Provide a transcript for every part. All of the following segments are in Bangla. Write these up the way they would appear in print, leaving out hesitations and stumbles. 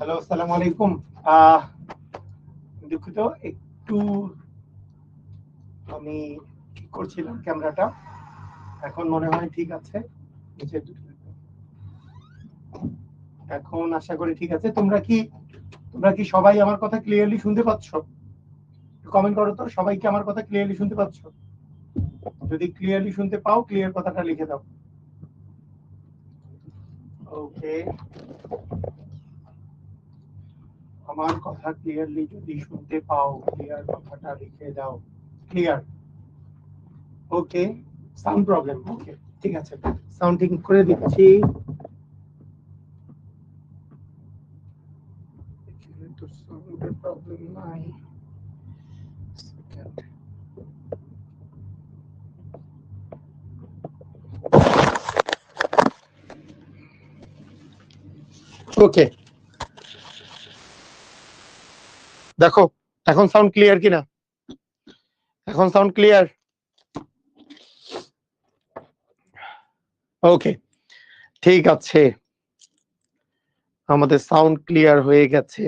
হ্যালো, আসসালামু আলাইকুম। আহ দুঃখিত, একটু আমি ঠিক করছিলাম ক্যামেরাটা। এখন মনে হয় ঠিক আছে। এখন আশা করি ঠিক আছে। তোমরা কি সবাই আমার কথা ক্লিয়ারলি শুনতে পাচ্ছ? কমেন্ট করো তো, সবাই কি আমার কথা ক্লিয়ারলি শুনতে পাচ্ছ? যদি ক্লিয়ারলি শুনতে পাও, ক্লিয়ার কথাটা লিখে দাও। ওকে, আমার কথা ক্লিয়ারলি যদি শুনতে পাও, ক্লিয়ার কথাটা লিখে দাও। ক্লিয়ার? ওকে, সাউন্ড প্রবলেম। ওকে, ঠিক আছে, সাউন্ডিং করে দিচ্ছি। এখানে তো সাউন্ডের প্রবলেম নাই। ওকে, দেখো এখন সাউন্ড ক্লিয়ার কিনা? এখন সাউন্ড ক্লিয়ার? ওকে, ঠিক আছে, আমাদের সাউন্ড ক্লিয়ার হয়ে গেছে।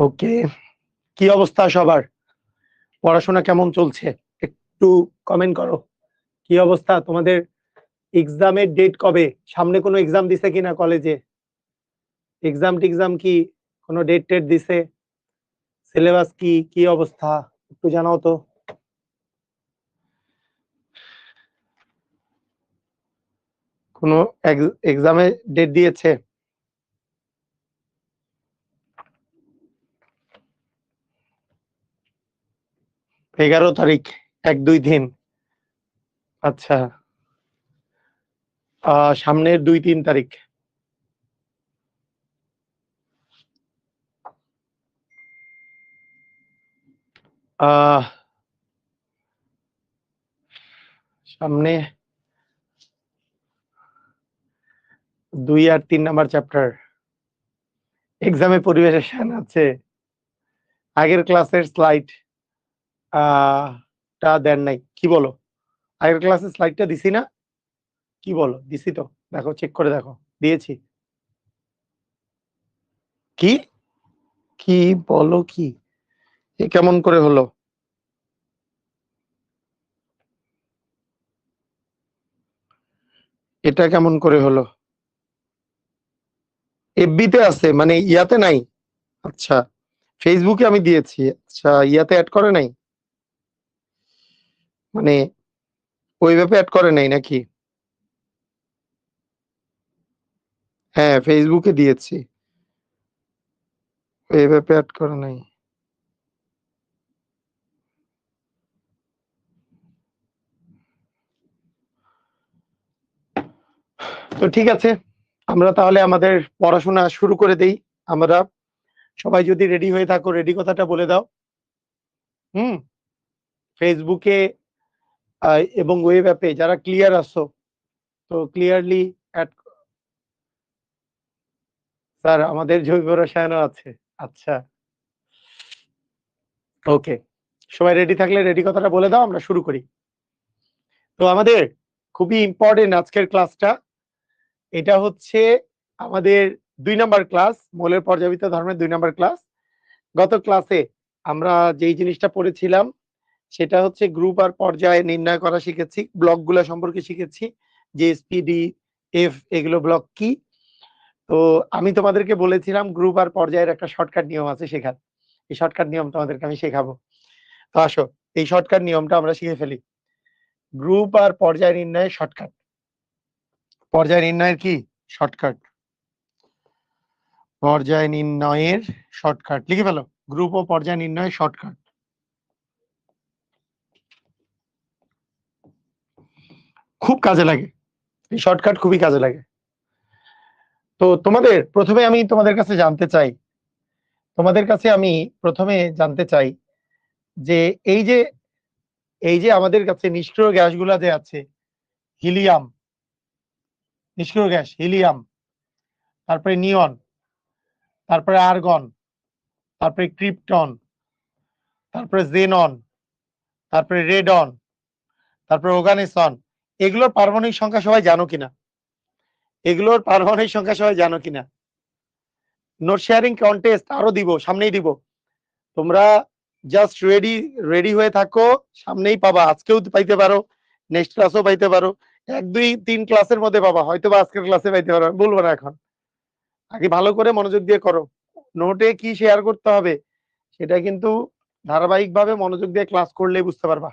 ওকে, কি অবস্থা সবার? পড়াশোনা কেমন চলছে? একটু কমেন্ট করো। কি অবস্থা তোমাদের? এক্সামের ডেট কবে? সামনে কোনো এক্সাম দিছে কিনা কলেজে? এক্সাম কি কোনো ডেট টেট দিছে? সিলেবাস কি অবস্থা একটু জানাও তো। কোনো এক্সামে ডেট দিয়েছে? এগারো তারিখ, 1-2 দিন। আচ্ছা, সামনের 2-3 তারিখ। সামনে 2 আর 3 নাম্বার চ্যাপ্টার এক্সামে পরিবেশন আছে। আগের ক্লাসের স্লাইড টা দেন নাই? কি বলো? আগের ক্লাসের স্লাইডটা দিছি না? কি বলো? দিছি তো, দেখো, চেক করে দেখো, দিয়েছি। কি কি বলো? কি এ কেমন করে হলো? এটা কেমন করে হলো? এফবিতে আছে, মানে ইয়াতে নাই? আচ্ছা, ফেসবুকে আমি দিয়েছি। আচ্ছা, ইয়াতে অ্যাড করে নাই, মানে ওয়েবে অ্যাড করে নাই নাকি? হ্যাঁ, ফেসবুকে দিয়েছি, ওয়েবে অ্যাড করে নাই। তো ঠিক আছে, আমরা তাহলে আমাদের পড়াশোনা শুরু করে দেই। আমরা সবাই যদি রেডি হয়ে থাকো, রেডি কথাটা বলে দাও। ফেসবুকে এবং ওয়েব অ্যাপে যারা ক্লিয়ার আছো, তো ক্লিয়ারলি অ্যাড। স্যার, আমাদের জৈব রসায়নও আছে। আচ্ছা, ওকে, সবাই রেডি থাকলে রেডি কথাটা বলে দাও, আমরা শুরু করি। তো আমাদের খুবই ইম্পর্টেন্ট আজকের ক্লাসটা। এটা হচ্ছে আমাদের 2 নাম্বার ক্লাস, মৌলের পর্যাবৃত্ত ধর্মের 2 নাম্বার ক্লাস। গত ক্লাসে আমরা যেই জিনিসটা পড়েছিলাম সেটা হচ্ছে গ্রুপ আর পর্যায় নির্ণয় করা শিখেছি, ব্লকগুলো সম্পর্কে শিখেছি, যে এসপিডি এফ এগুলো ব্লক কি। তো আমি তোমাদেরকে বলেছিলাম গ্রুপ আর পর্যায়ের একটা শর্টকাট নিয়ম আছে শেখার। এই শর্টকাট নিয়ম তোমাদেরকে আমি শেখাবো। তো আসো, এই শর্টকাট নিয়মটা আমরা শিখে ফেলি। গ্রুপ আর পর্যায় নির্ণয়ের শর্টকাট। পর্যায় নির্ণয়ের কি শর্টকাট? পর্যায় নির্ণয়ের শর্টকাট লিখে ফেলো। গ্রুপ ও পর্যায় নির্ণয়ের শর্টকাট। খুব কাজে লাগে এই শর্টকাট, খুবই কাজে লাগে। তো আমি তোমাদের কাছে জানতে চাই, যে এই যে আমাদের কাছে নিষ্ক্রিয় গ্যাসগুলা যে আছে, হিলিয়াম, নিষ্ক্রিয় গ্যাস হিলিয়াম, তারপরে নিয়ন, তারপরে আর্গন, তারপরে ক্রিপ্টন, তারপরে জেনন, তারপরে রেডন, তারপরে অর্গানিসন, এগুলোর পারমাণবিক সংখ্যা সবাই জানো কিনা? নোট শেয়ারিং কন্টেস্ট আরো দিব, সামনেই দিব, তোমরা জাস্ট রেডি হয়ে থাকো, সামনেই পাবা, আজকেও পাইতে পারো, নেক্সট ক্লাসও পাইতে পারো, 1 2 3 ক্লাসের মধ্যে পাবা, হয়তো বা আজকের ক্লাসে পাইতে পারো, বলবো না এখন। আগে ভালো করে মনোযোগ দিয়ে করো, নোটে কি শেয়ার করতে হবে সেটা কিন্তু ধারাবাহিকভাবে মনোযোগ দিয়ে ক্লাস করলেই বুঝতে পারবা।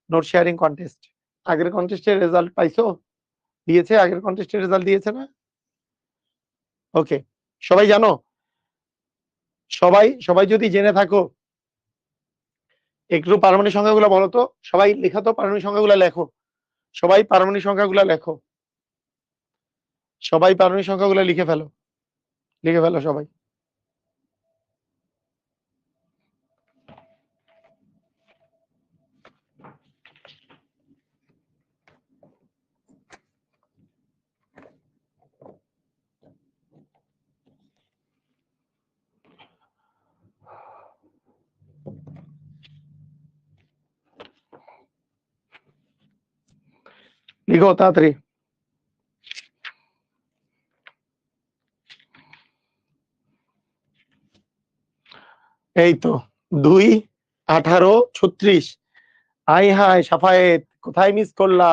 নোট শেয়ারিং কন্টেস্ট, আগের কন্টেস্টের রেজাল্ট পাইছো? দিয়েছে, আগের কন্টেস্টের রেজাল্ট দিয়েছে না? ওকে, সবাই জানো? সবাই যদি জেনে থাকো একটু পারমাণবিক সংখ্যাগুলো বলো তো, সবাই লেখা তো, পারমাণবিক সংখ্যাগুলো লেখো, সবাই পারমাণবিক সংখ্যাগুলো লেখো, সবাই পারমাণবিক সংখ্যাগুলো লিখে ফেলো সবাই। লিখো তাড়াতাড়ি। এই তো 2 18 36। আই হাই সাফায়েত, কোথায় মিস করলা?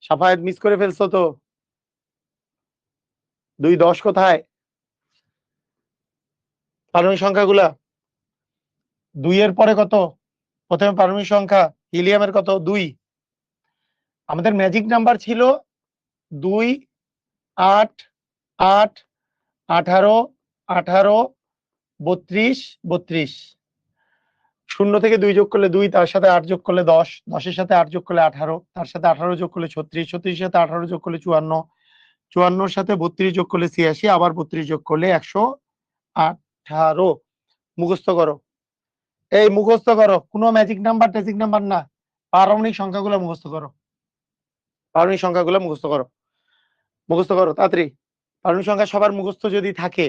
সাফায়েত মিস করে ফেলছো তো। 2 10 কোথায়? পারমাণবিক সংখ্যাগুলা 2 এর পরে কত? প্রথমে পারমাণবিক সংখ্যা হিলিয়ামের কত? 2। আমাদের ম্যাজিক নাম্বার ছিল 2 8 8 18 18 32 32। 0 থেকে 2 যোগ করলে 2, তার সাথে 8 যোগ করলে 10, 10 এর সাথে 8 যোগ করলে 18, তার সাথে 18 যোগ করলে 36, 36 এর সাথে 18 যোগ করলে 54, 54 এর সাথে 32 যোগ করলে 86, আবার 32 যোগ করলে 118। মুখস্থ করো, এই মুখস্থ করো, কোনো ম্যাজিক নাম্বার টেজিক নাম্বার না, পারমাণবিক সংখ্যাগুলো মুখস্থ করো, পারমাণবিক সংখ্যাগুলো মুখস্থ করো তাড়াতাড়ি। পারমাণবিক সংখ্যা সবার মুখস্থ যদি থাকে,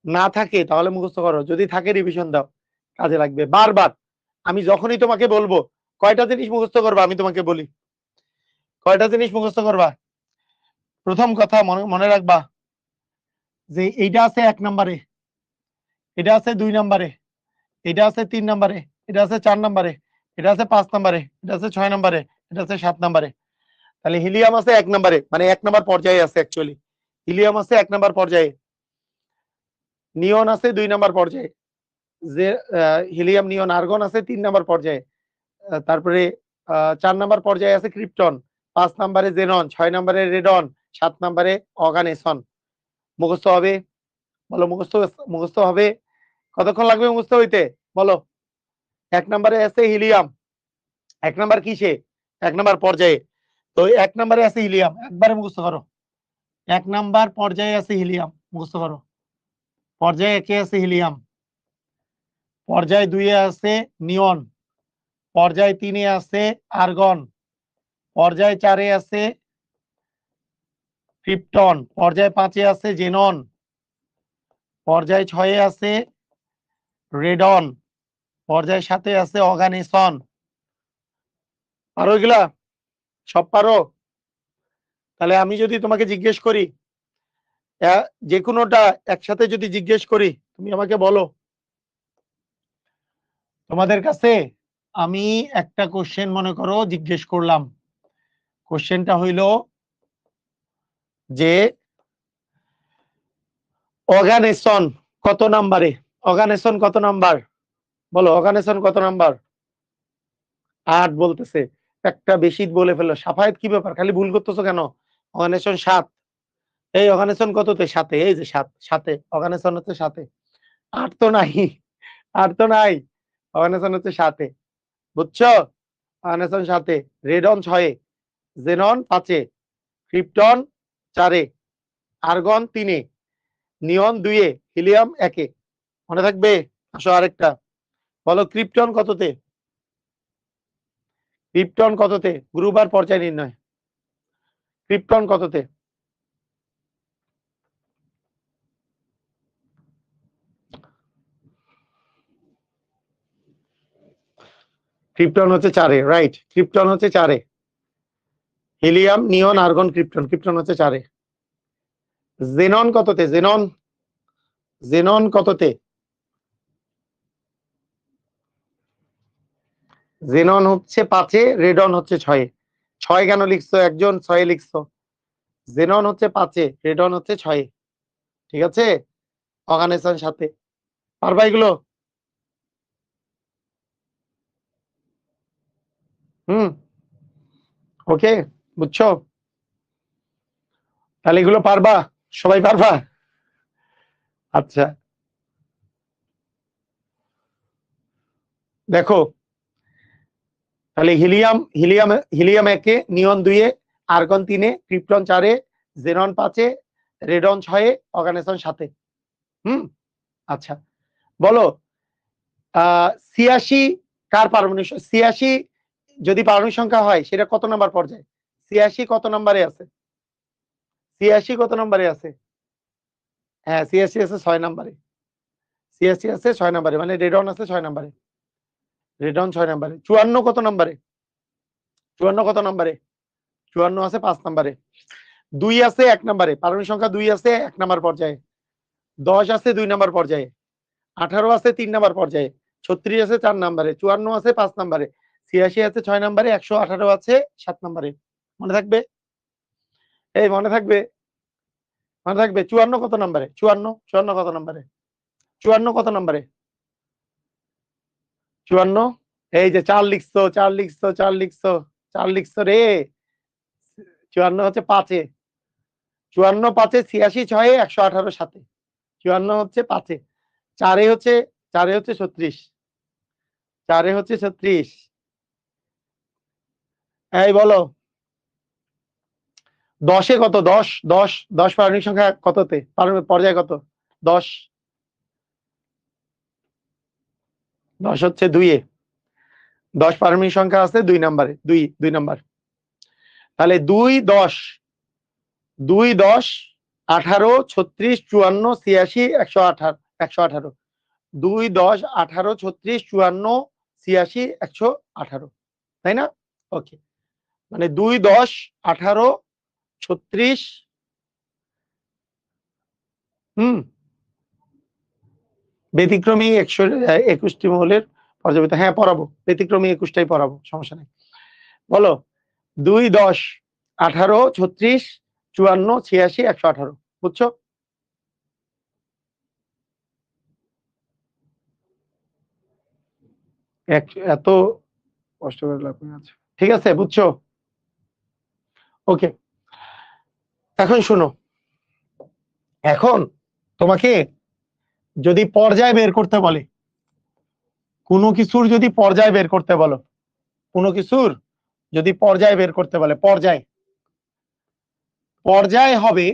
না থাকে তাহলে মুখস্থ করো, যদি থাকে রিভিশন দাও, কাজে লাগবে। বারবার আমি যখনই তোমাকে বলবো কয়টা জিনিস মুখস্থ করবা, আমি তোমাকে বলি কয়টা জিনিস মুখস্থ করবা। প্রথম কথা মনে রাখবা যে এইটা আছে 1 নম্বরে, এটা আছে 2 নম্বরে, এটা আছে 3 নম্বরে, এটা আছে 4 নম্বরে, এটা আছে 5 নম্বরে, এটা আছে 6 নম্বরে, এটা আছে 7 নম্বরে। তাহলে হিলিয়াম আছে 1 নম্বরে, মানে 1 নম্বর পর্যায়ে আছে, অ্যাকচুয়ালি হিলিয়াম আছে 1 নম্বর পর্যায়ে, নিয়ন আছে 2 নম্বর পর্যায়ে, যে হিলিয়াম নিয়ন আর্গন আছে 3 নম্বর পর্যায়ে, তারপরে 4 নম্বর পর্যায়ে আছে ক্রিপ্টন, 5 নম্বরে জেনন, 6 নম্বরে রেডন, 7 নম্বরে অর্গানেসন। মুখস্থ হবে? বলো মুখস্থ হবে? কতক্ষণ লাগবে মুখস্থ হইতে বলো? 1 নম্বরে আছে হিলিয়াম, 1 নম্বর কিসে? 1 নম্বর পর্যায়ে। তো 1 নম্বরে আছে হিলিয়াম, একবারে মুখস্থ করো। 1 নম্বর পর্যায়ে আছে হিলিয়াম, মুখস্থ করো। পর্যায়ে 1 এ আছে হিলিয়াম, পর্যায় 2 এ আছে নিয়ন, পর্যায় 3 এ আছে আর্গন, পর্যায় 4 এ আছে ক্রিপ্টন, পর্যায় 5 এ আছে জেনন, পর্যায় 6 এ আছে রেডন, পর্যায় 7 এ আছে অর্গানিসন। পারো এগুলা? সব পারো? তাহলে আমি যদি তোমাকে জিজ্ঞেস করি, যে কোনোটা একসাথে যদি জিজ্ঞেস করি, তুমি আমাকে বলো। তোমাদের কাছে আমি একটা কোশ্চেন মনে করো জিজ্ঞেস করলাম, কোশ্চেনটা হইল যে অর্গানেসন কত নাম্বারে? অর্গানেসন কত নাম্বার বলো? অর্গানেসন কত নাম্বার? 8 বলতেছে, একটা বেশি বলে ফেললো। সাফায়েত কি ব্যাপার, খালি ভুল করতেছো কেন? অর্গানেসন 7। এই অর্গানেসন কততে? 7-এ। এই যে 7-এ অর্গানেসন হচ্ছে 7-এ। 8 তো নাই, 8 তো নাই, অর্গানেসন হচ্ছে 7-এ, বুঝছো? অর্গানেসন 7-এ, রেডন 6-এ, জেনন 5-এ, ক্রিপ্টন 4-এ, আর্গন 3-এ, নিয়ন 2-এ, হিলিয়াম 1-এ। মনে থাকবে? আসো আরেকটা বলো, ক্রিপ্টন কততে? ক্রিপ্টন কততে? গ্রুপ আর পর্যায় নির্ণয়। ক্রিপ্টন কততে? ক্রিপ্টন হচ্ছে 4-এ, রাইট। ক্রিপ্টন হচ্ছে 4-এ। হিলিয়াম, নিয়ন, আর্গন, ক্রিপ্টন। ক্রিপ্টন হচ্ছে 4-এ। জেনন কততে? জেনন, জেনন কততে? জেনন হচ্ছে 5-এ, রেডন হচ্ছে 6-এ। 6 কেন লিখছো? একজন 6-এ লিখছো। জেনন হচ্ছে 5-এ, রেডন হচ্ছে 6-এ। ঠিক আছে, অর্গানাইজেশন সাথে। পারবা এগুলো? ওকে, বুঝছো? তাহলে এগুলো পারবা? সবাই পারবা? আচ্ছা, দেখো তাহলে হিলিয়াম, হিলিয়াম 1-এ, নিয়ন 2-এ, আর্গন 3-এ, ক্রিপ্টন 4-এ, জেনন 5-এ, রেডন 6-এ, অর্গানাইজেশন 7-এ। আচ্ছা, বলো 86 কার পারমাণবিক? 86 যদি পারমাণবিক সংখ্যা হয় সেটা কত নাম্বার পর্যায়ে? 86 কত নম্বরে আছে? 86 কত নম্বরে আছে? হ্যাঁ, 86 আছে 6 নম্বরে। 86 আছে 6 নম্বরে, মানে রেডন আছে 6 নম্বরে। রেডন 6 নম্বরে। 54 কত নম্বরে? 54 কত নম্বরে? 54 আছে 5 নম্বরে। 2 আছে 1 নম্বরে, পারমাণবিক সংখ্যা 2 আছে 1 নম্বর পর্যায়ে। 10 আছে 2 নম্বর পর্যায়ে। 18 আছে 3 নম্বর পর্যায়ে। 36 আছে 4 নম্বরে। 54 আছে 5 নম্বরে। 86 আছে 6 নম্বরে। 118 আছে 7 নম্বরে। মনে থাকবে? এই মনে থাকবে? মনে থাকবে? 54 কত নম্বরে? 54 কত নম্বরে? 54 কত নম্বরে? 54, এই যে 4 লিখছো, 4 লিখছো, 4 লিখছো, 4 লিখছো রে। 54 হচ্ছে 5-এ। 54 5-এ, 86 6-এ, 118 7-এ। 54 হচ্ছে 5-এ। 4-এ হচ্ছে 36। 4-এ হচ্ছে 36। এই বলো 10-এ কত? 10 10 10 পারমাণবিক সংখ্যা কততে? পর্যায় কত? 10 10 হচ্ছে 2-এ। 10 পারমাণবিক সংখ্যা আছে 2 নম্বরে। 2 নাম্বার। তাহলে 2 10, 2 10, 18, 36, 54, 86, 118, 118। 2 10, 18, 36, 54, 86, 118, তাই না? ওকে, মানে 2 10, 18, 36, ব্যতিক্রমী 121টি মৌলের পর্যাবৃত্ত। হ্যাঁ, পড়াবো, ব্যতিক্রমী 21টাই পড়াবো, সমস্যা নেই। বলো 2 10, 18, 36, 54, 86, 118। বুঝছো? এত কষ্ট করে লাভ নেই। আচ্ছা, ঠিক আছে, বুঝছো? ওকে, এখন শোনো, এখন তোমাকে যদি পর্যায় বের করতে বলে, কোনো কিছুর যদি পর্যায় বের করতে বলো, কোনো কিছুর যদি পর্যায় বের করতে বলে, পর্যায় হবে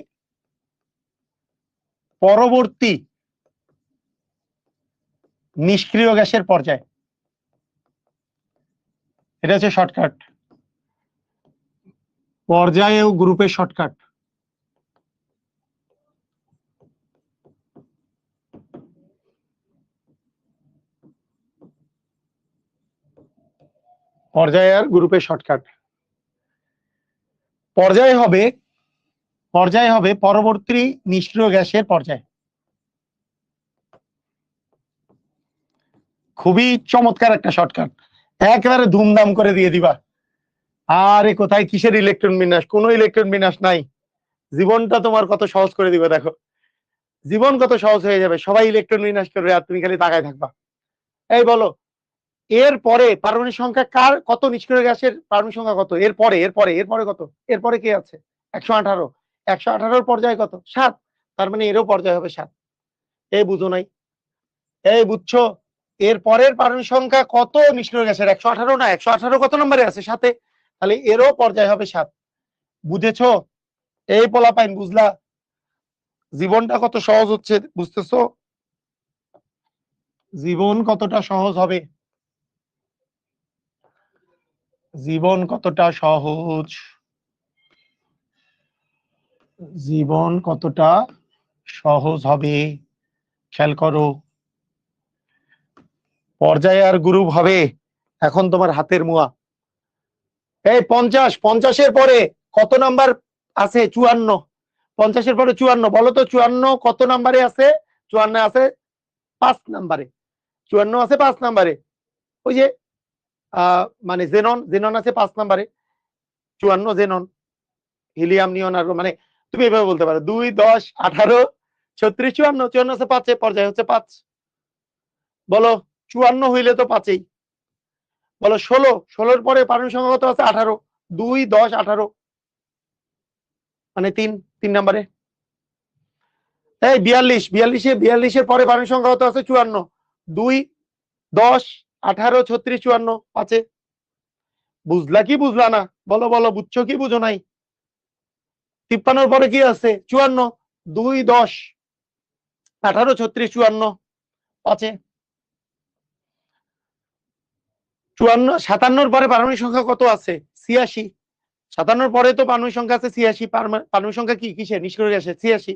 পরবর্তী নিষ্ক্রিয় গ্যাসের পর্যায়। এটা হচ্ছে শর্টকাট, পর্যায় ও গ্রুপের শর্টকাট। পর্যায় আর গ্রুপের শর্টকাট। পর্যায় হবে পরবর্তী নিষ্ক্রিয় গ্যাসের পর্যায়। খুবই চমৎকার একটা শর্টকাট, একেবারে ধুমধাম করে দিয়ে দিবা। আরে কোথায় কিসের ইলেকট্রন বিন্যাস? কোনো ইলেকট্রন বিন্যাস নাই। জীবনটা তোমার কত সহজ করে দিবে দেখো, জীবন কত সহজ হয়ে যাবে। সবাই ইলেকট্রন বিন্যাস করবে আর তুমি খালি তাকায় থাকবা। এই বলো, এর পরে পারমাণবিক সংখ্যা কার কত? নিষ্ক্রিয় গ্যাসের পারমাণবিক সংখ্যা কত? এরপরে কত? এরপরে কে আছে? 118। 118 পর্যায় কত? 7। তার মানে এরও পর্যায় হবে 7। এই বুঝো নাই? এই বুঝছো? এর পরের পারমাণবিক সংখ্যা কত নিষ্ক্রিয় গ্যাসের? 118 না, 118 কত নম্বরে আছে? 7-এ। তাহলে এরও পর্যায় হবে 7। বুঝেছো? এই পোলাপাইন বুঝলা? জীবনটা কত সহজ হচ্ছে বুঝতেছো? জীবন কতটা সহজ হবে, জীবন কতটা সহজ, জীবন কতটা সহজ হবে খেয়াল করো। পর্যায় আর গ্রুপ হবে এখন তোমার হাতের মুয়া। এই 50, 50-এর পরে কত নাম্বার আছে? 54। 50-এর পরে 54, বলো তো 54 কত নাম্বারে আছে? 54 আছে 5 নাম্বারে। 54 আছে 5 নাম্বারে। ওই যে মানে জেনন, জেনন আছে 5 নাম্বারে। 54 জেনন, হিলিয়াম, নিয়ন আর মানে তুমি এভাবে বলতে পারো 2, 10, 18, 36, 54। 54 আছে 5-এ, পর্যায় হচ্ছে 5। বলো 54 হইলে তো 5-এই। বলো 16, 16-এর পরে পারমাণবিক সংখ্যা কত আছে? 18। 2, 10, 18 মানে 3, 3 নাম্বারে। এই 42, 42-এর পরে পারমাণবিক সংখ্যা কত আছে? 54। 2, 10, 18, 36, 54 5-এ। বুঝলা কি বুঝলা না? বলো বলো, বুঝছো কি বুঝো নাই? 53-এর পরে কি আছে? 54। 2, 10, 18, 36, 54 5-এ। 54, 57-এর পরে পারমাণবিক সংখ্যা কত আছে? 86। 57-এর পরে তো পারমাণবিক সংখ্যা আছে 86। পারমাণবিক সংখ্যা কি কিসে? নিষ্ক্রিয় গ্যাসে। 86।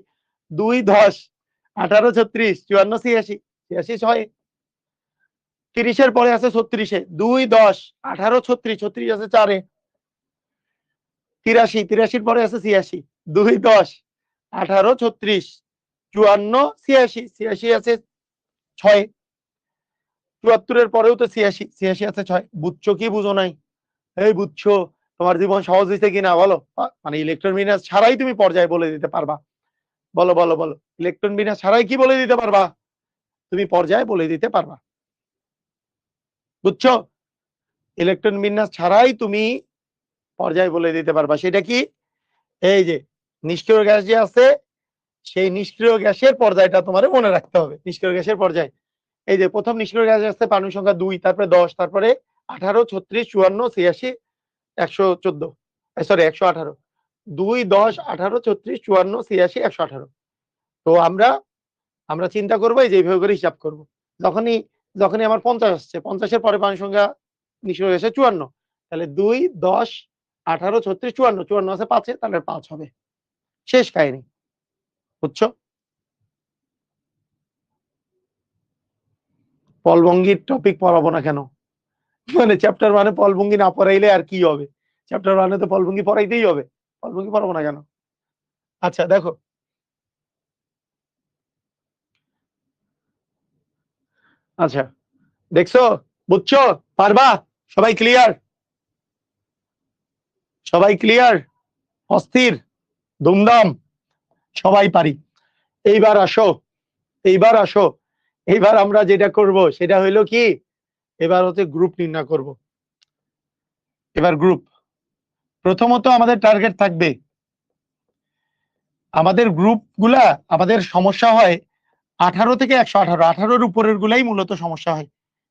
2, 10, 18, 36, 54, 86। 86 6-এ। 30-এর পরে আছে 36-এ। 2, 10, 18, 36, 36 আছে 4-এ। 83, 83-এর পরে আছে 86। 2, 10, 18, 36, 54, 86, 86 আছে 6-এ। 74-এর পরেও তো 86, 86 আছে 6। বুঝছো কি বুঝো নাই? এই বুঝছো? তোমার জীবন সহজ হয়েছে কিনা বলো? মানে ইলেকট্রন বিন্যাস ছাড়াই তুমি পর্যায়ে বলে দিতে পারবা। বলো বলো বলো, ইলেকট্রন বিন্যাস ছাড়াই কি বলে দিতে পারবা? তুমি পর্যায়ে বলে দিতে পারবা। বুঝছো? ইলেকট্রন বিন্যাস ছাড়াই তুমি পর্যায়ে বলে দিতে পারবা। সেটা কি? এই যে নিষ্ক্রিয় গ্যাস যে আছে, সেই নিষ্ক্রিয় গ্যাসের পর্যায়টা তোমার মনে রাখতে হবে। নিষ্ক্রিয় গ্যাসের পর্যায়, এই যে প্রথম নিষ্ক্রিয় গ্যাস আছে পারমাণবিক সংখ্যা 2, তারপরে 10, তারপরে 18, 36, 54, 86, 114, সরি 118। 2, 10, 18, 36, 54, 86, 118। তো আমরা চিন্তা করবো এই যে এইভাবে করে হিসাব করবো। যখনই যখনই আমার 50 আসছে, 50-এর পরে পারমাণবিক সংখ্যা নিষ্ক্রিয় গ্যাসে 54, তাহলে 2, 10, 18, 36, 54, 54 আছে 5-এ, তাহলে 5 হবে। শেষ কাহিনী। বুঝছো? পলভঙ্গির টপিক পড়াবো না কেন? মানে চ্যাপ্টার মানে পলভঙ্গি না পড়াইলে আর কি হবে? চ্যাপ্টার মানে তো পলভঙ্গি পড়াইতেই হবে। পলভঙ্গি পড়াবো না কেন? আচ্ছা দেখো, আচ্ছা দেখছো, বুঝছো, পারবা? সবাই ক্লিয়ার? সবাই ক্লিয়ার? অস্থির? ধুমধাম? সবাই পারি। এইবার আসো, এইবার আসো, এইবার আমরা যেটা করব সেটা হইলো কি, এবার হচ্ছে গ্রুপ নির্ণয় করব। এবার গ্রুপ, প্রথমত আমাদের টার্গেট থাকবে, আমাদের গ্রুপগুলা, আমাদের সমস্যা হয় 18 থেকে 118, 18-এর উপরের গুলাই মূলত সমস্যা হয়।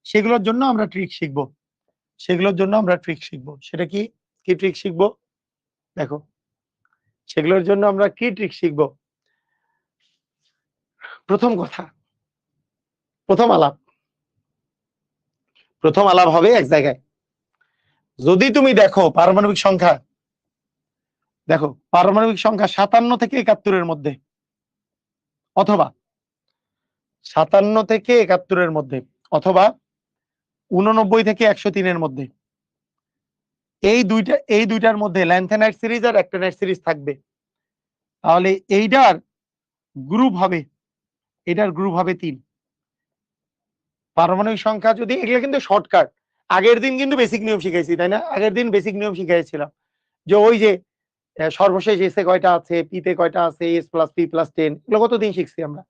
সেগুলোর জন্য আমরা ট্রিক শিখবো, সেগুলোর জন্য আমরা ট্রিক শিখবো। সেটা কি, কি ট্রিক শিখবো? দেখো, সেগুলোর জন্য আমরা কি ট্রিক শিখবো? প্রথম কথা, প্রথম আলাপ, প্রথম আলাপ হবে এক জায়গায়। যদি তুমি দেখো পারমাণবিক সংখ্যা, দেখো পারমাণবিক সংখ্যা 57 থেকে 71-এর মধ্যে, অথবা 57 থেকে 71-এর মধ্যে, অথবা 89 থেকে 103-এর মধ্যে, এই দুইটার মধ্যে ল্যান্থেনাইট সিরিজ আর অ্যাক্টিনাইট সিরিজ থাকবে, তাহলে এইটার গ্রুপ হবে, এটার গ্রুপ হবে 3। পারমাণবিক সংখ্যা যদি, এগুলো কিন্তু শর্টকাট, আগের দিন কিন্তু বেসিক নিয়ম শিখাইছি তাই না? আগের দিন বেসিক নিয়ম শিখাইছিলাম যে ওই যে সর্বশেষ এসে কয়টা আছে, পিতে কয়টা আছে, এস প্লাস পি প্লাস 10, এগুলো কতদিন শিখছি আমরা।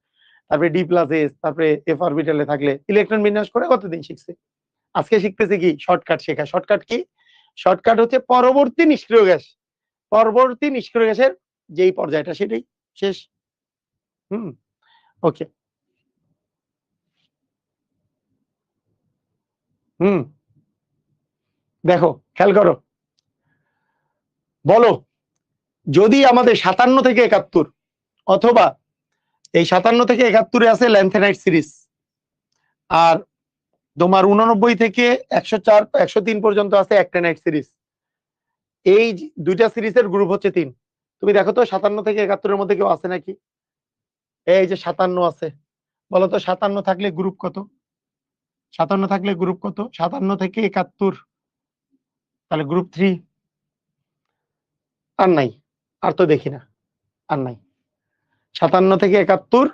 তারপরে ডি প্লাস এস, তারপরে এফ অরবিটালে থাকলে ইলেকট্রন বিন্যাস করে কতদিন শিখছি। আজকে শিখতেছি কি, শর্টকাট শেখা। Shortcut key? শর্টকাট হচ্ছে পরবর্তী নিষ্ক্রিয় গ্যাস, পরবর্তী নিষ্ক্রিয় গ্যাসের যেই পর্যায়টা সেটাই শেষ। হুম, ওকে। হুম, দেখো খেয়াল করো, বলো যদি আমাদের 57 থেকে 71, অথবা এই 57 থেকে 71 আছে ল্যান্থেনাইট সিরিজ, আর তোমার 89 থেকে 104 103 পর্যন্ত আছে অ্যাক্টিনাইট সিরিজ। এই দুইটা সিরিজের গ্রুপ হচ্ছে 3। তুমি দেখো তো 57 থেকে 71 মধ্যে কেউ আছে নাকি? এই যে 57 আছে, বলো তো 57 থাকলে গ্রুপ কত? 57 থাকলে গ্রুপ কত? 57 থেকে 71, তাহলে গ্রুপ 3। আর নাই, আর তো দেখি না, আর নাই। 57 থেকে 71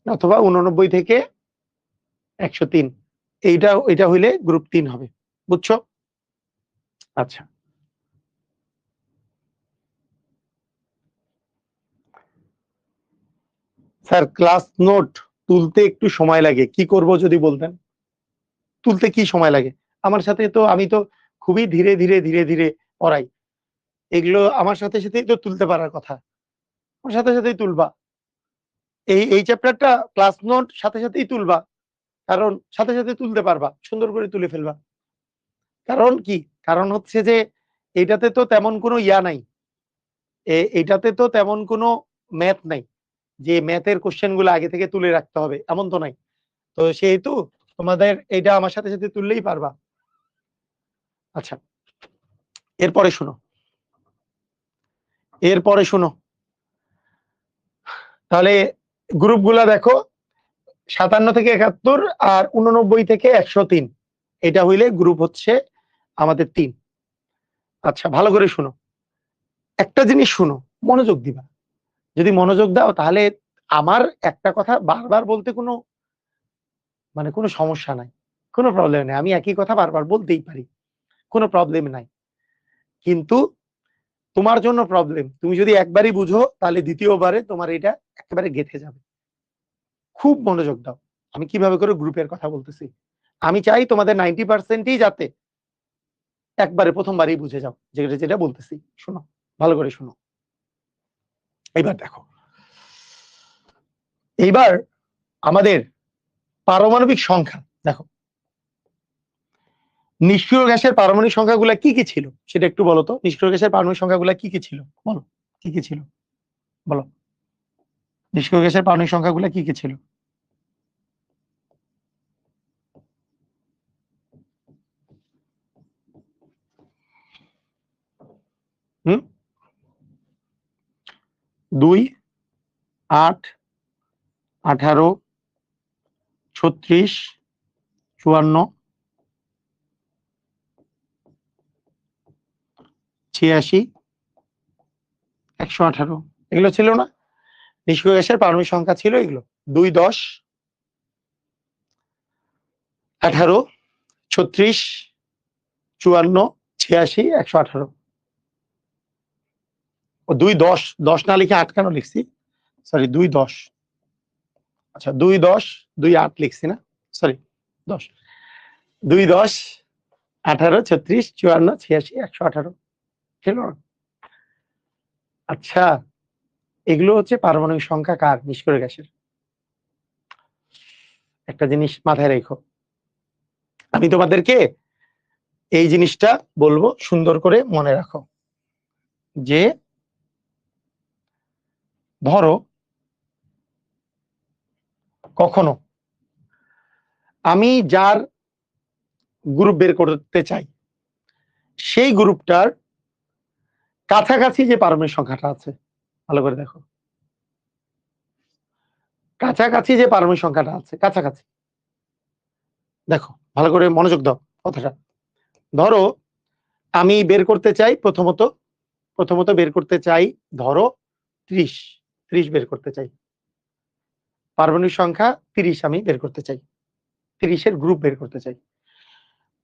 অথবা 89 থেকে 103, এইটা হইলে গ্রুপ 3 হবে, বুঝছো? আচ্ছা, স্যার ক্লাস নোট তুলতে একটু সময় লাগে, কি করব যদি বলতেন? তুলতে কি সময় লাগে? আমার সাথে তো, আমি তো খুবই ধীরে ধীরে ধীরে ধীরে পড়াই, এগুলো আমার সাথে সাথেই তো তুলতে পারার কথা, আমার সাথে সাথেই তুলবা। এই চ্যাপ্টারটা ক্লাস নোট সাথে সাথেই তুলবা, কারণ সাথে সাথে তুলতে পারবা, সুন্দর করে তুলে ফেলবা। কারণ কি? কারণ হচ্ছে যে এটাতে তো তেমন কোনো ইয়া নাই, এটাতে তো তেমন কোনো ম্যাথ নাই যে ম্যাথের কোশ্চেন গুলো আগে থেকে তুলে রাখতে হবে, এমন তো নাই। তো সেহেতু তোমাদের এটা আমার সাথে সাথে তুললেই পারবা। আচ্ছা, এরপরে শোনো, এরপরে শোনো, তাহলে গ্রুপগুলা দেখো, 57 থেকে 71 আর 89 থেকে 103, এটা হইলে গ্রুপ হচ্ছে আমাদের 3। আচ্ছা, ভালো করে শুনো, একটা জিনিস শুনো, মনোযোগ দিবা। যদি মনোযোগ দাও তাহলে আমার একটা কথা বারবার বলতে কোনো কোনো সমস্যা নাই, কোনো প্রবলেম নেই, আমি একই কথা বারবার বলতেই পারি, কোনো প্রবলেম নাই। কিন্তু তোমার জন্য প্রবলেম, তুমি যদি একবারই বুঝো তাহলে দ্বিতীয়বারে তোমার এটা একেবারে গেঁথে যাবে। খুব মনোযোগ দাও, আমি কিভাবে করে গ্রুপের কথা বলতেছি। আমি চাই তোমাদের 90%ই যাতে একবারে প্রথমবারই বুঝে যাও যেটা যেটা বলতেছি। শোনো, ভালো করে শোনো। এইবার দেখো, এইবার আমাদের পারমাণবিক সংখ্যা দেখো, নিষ্ক্রিয় গ্যাসের পারমাণবিক সংখ্যাগুলো কি কি ছিল সেটা একটু বলো তো। নিষ্ক্রিয় গ্যাসের পারমাণবিক সংখ্যাগুলো কি কি ছিল, বলো, কি কি ছিল বলো। নিষ্ক্রিয় গ্যাসের পারমাণবিক সংখ্যাগুলো কি কি ছিল? হুম, 2, 8, 18, 36, 54, 86, 118, এগুলো ছিল না? নিষ্ক্রিয় গ্যাসের পারমাণবিক সংখ্যা ছিল এগুলো, 2, 10, 18, 36, 54, 86, 118। ও 2, 10, 10 না লিখে 8 কেন লিখছি? সরি, 2, 10, আচ্ছা 2, 10, 2, 8 লিখছি না, সরি 10, 2, 10, 18, 36, 54, 86, 118 ছিল না? আচ্ছা, এগুলো হচ্ছে পারমাণবিক সংখ্যা কার? নিষ্ক্রিয় গ্যাসের। একটা জিনিস মাথায় রেখো, আমি তোমাদেরকে এই জিনিসটা বলবো, সুন্দর করে মনে রাখো, যে ধরো কখনো আমি যার গ্রুপ বের করতে চাই সেই গ্রুপটার কাছাকাছি যে পারমাণবিক সংখ্যাটা আছে, ভালো করে দেখো, কাছাকাছি যে পারমাণবিক সংখ্যাটা আছে, কাছাকাছি দেখো, ভালো করে মনোযোগ দাও কথাটা। ধরো আমি বের করতে চাই, প্রথমত বের করতে চাই, ধরো 30, 30 বের করতে চাই, পারমাণবিক সংখ্যা 30 আমি বের করতে চাই, 30 এর গ্রুপ বের করতে চাই।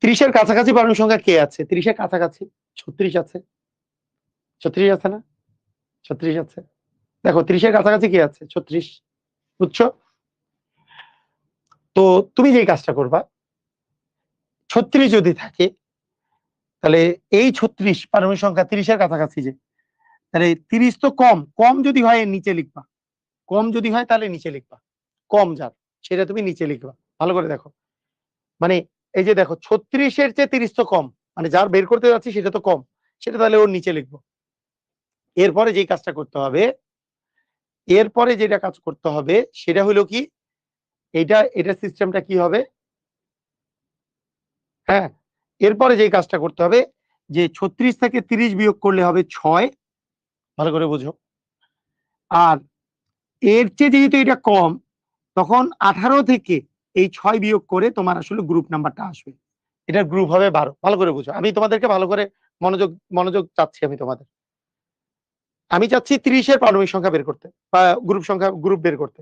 30 এর কাছাকাছি পারমাণবিক সংখ্যা কে আছে? 30 এর কাছাকাছি 36 আছে, 36 আছে না? 36 আছে, দেখো 30 এর কাছাকাছি কে আছে? 36, বুঝছো? তো তুমি যে কাজটা করবা, 36 যদি থাকে তাহলে এই 36 পারমাণবিক সংখ্যা 30 এর কাছাকাছি, যে তাহলে 30 তো কম, কম যদি হয় নিচে লিখবা, কম যদি হয় তাহলে নিচে লিখবা, কম যার সেটা তুমি নিচে লিখবা। ভালো করে দেখো, মানে এই যে দেখো 36 এর চেয়ে 30 তো কম, মানে যার বের করতে যাচ্ছি সেটা তো কম, সেটা তাহলে ওর নিচে লিখবো। এরপরে যে কাজটা করতে হবে, এরপরে যেটা কাজ করতে হবে সেটা হলো কি, এটা সিস্টেমটা কি হবে, হ্যাঁ, এরপরে যে কাজটা করতে হবে যে 36 থেকে 30 বিয়োগ করলে হবে 6, ভালো করে বুঝো। আর এর চেয়ে যেহেতু এটা কম, তখন 18 থেকে এই 6 বিয়োগ করে তোমার আসলে গ্রুপ নাম্বারটা আসবে। এটার গ্রুপ হবে 12, ভালো করে বুঝো। আমি তোমাদেরকে ভালো করে মনোযোগ চাচ্ছি। আমি চাচ্ছি 30 এর পারমাণবিক সংখ্যা বের করতে বা গ্রুপ বের করতে।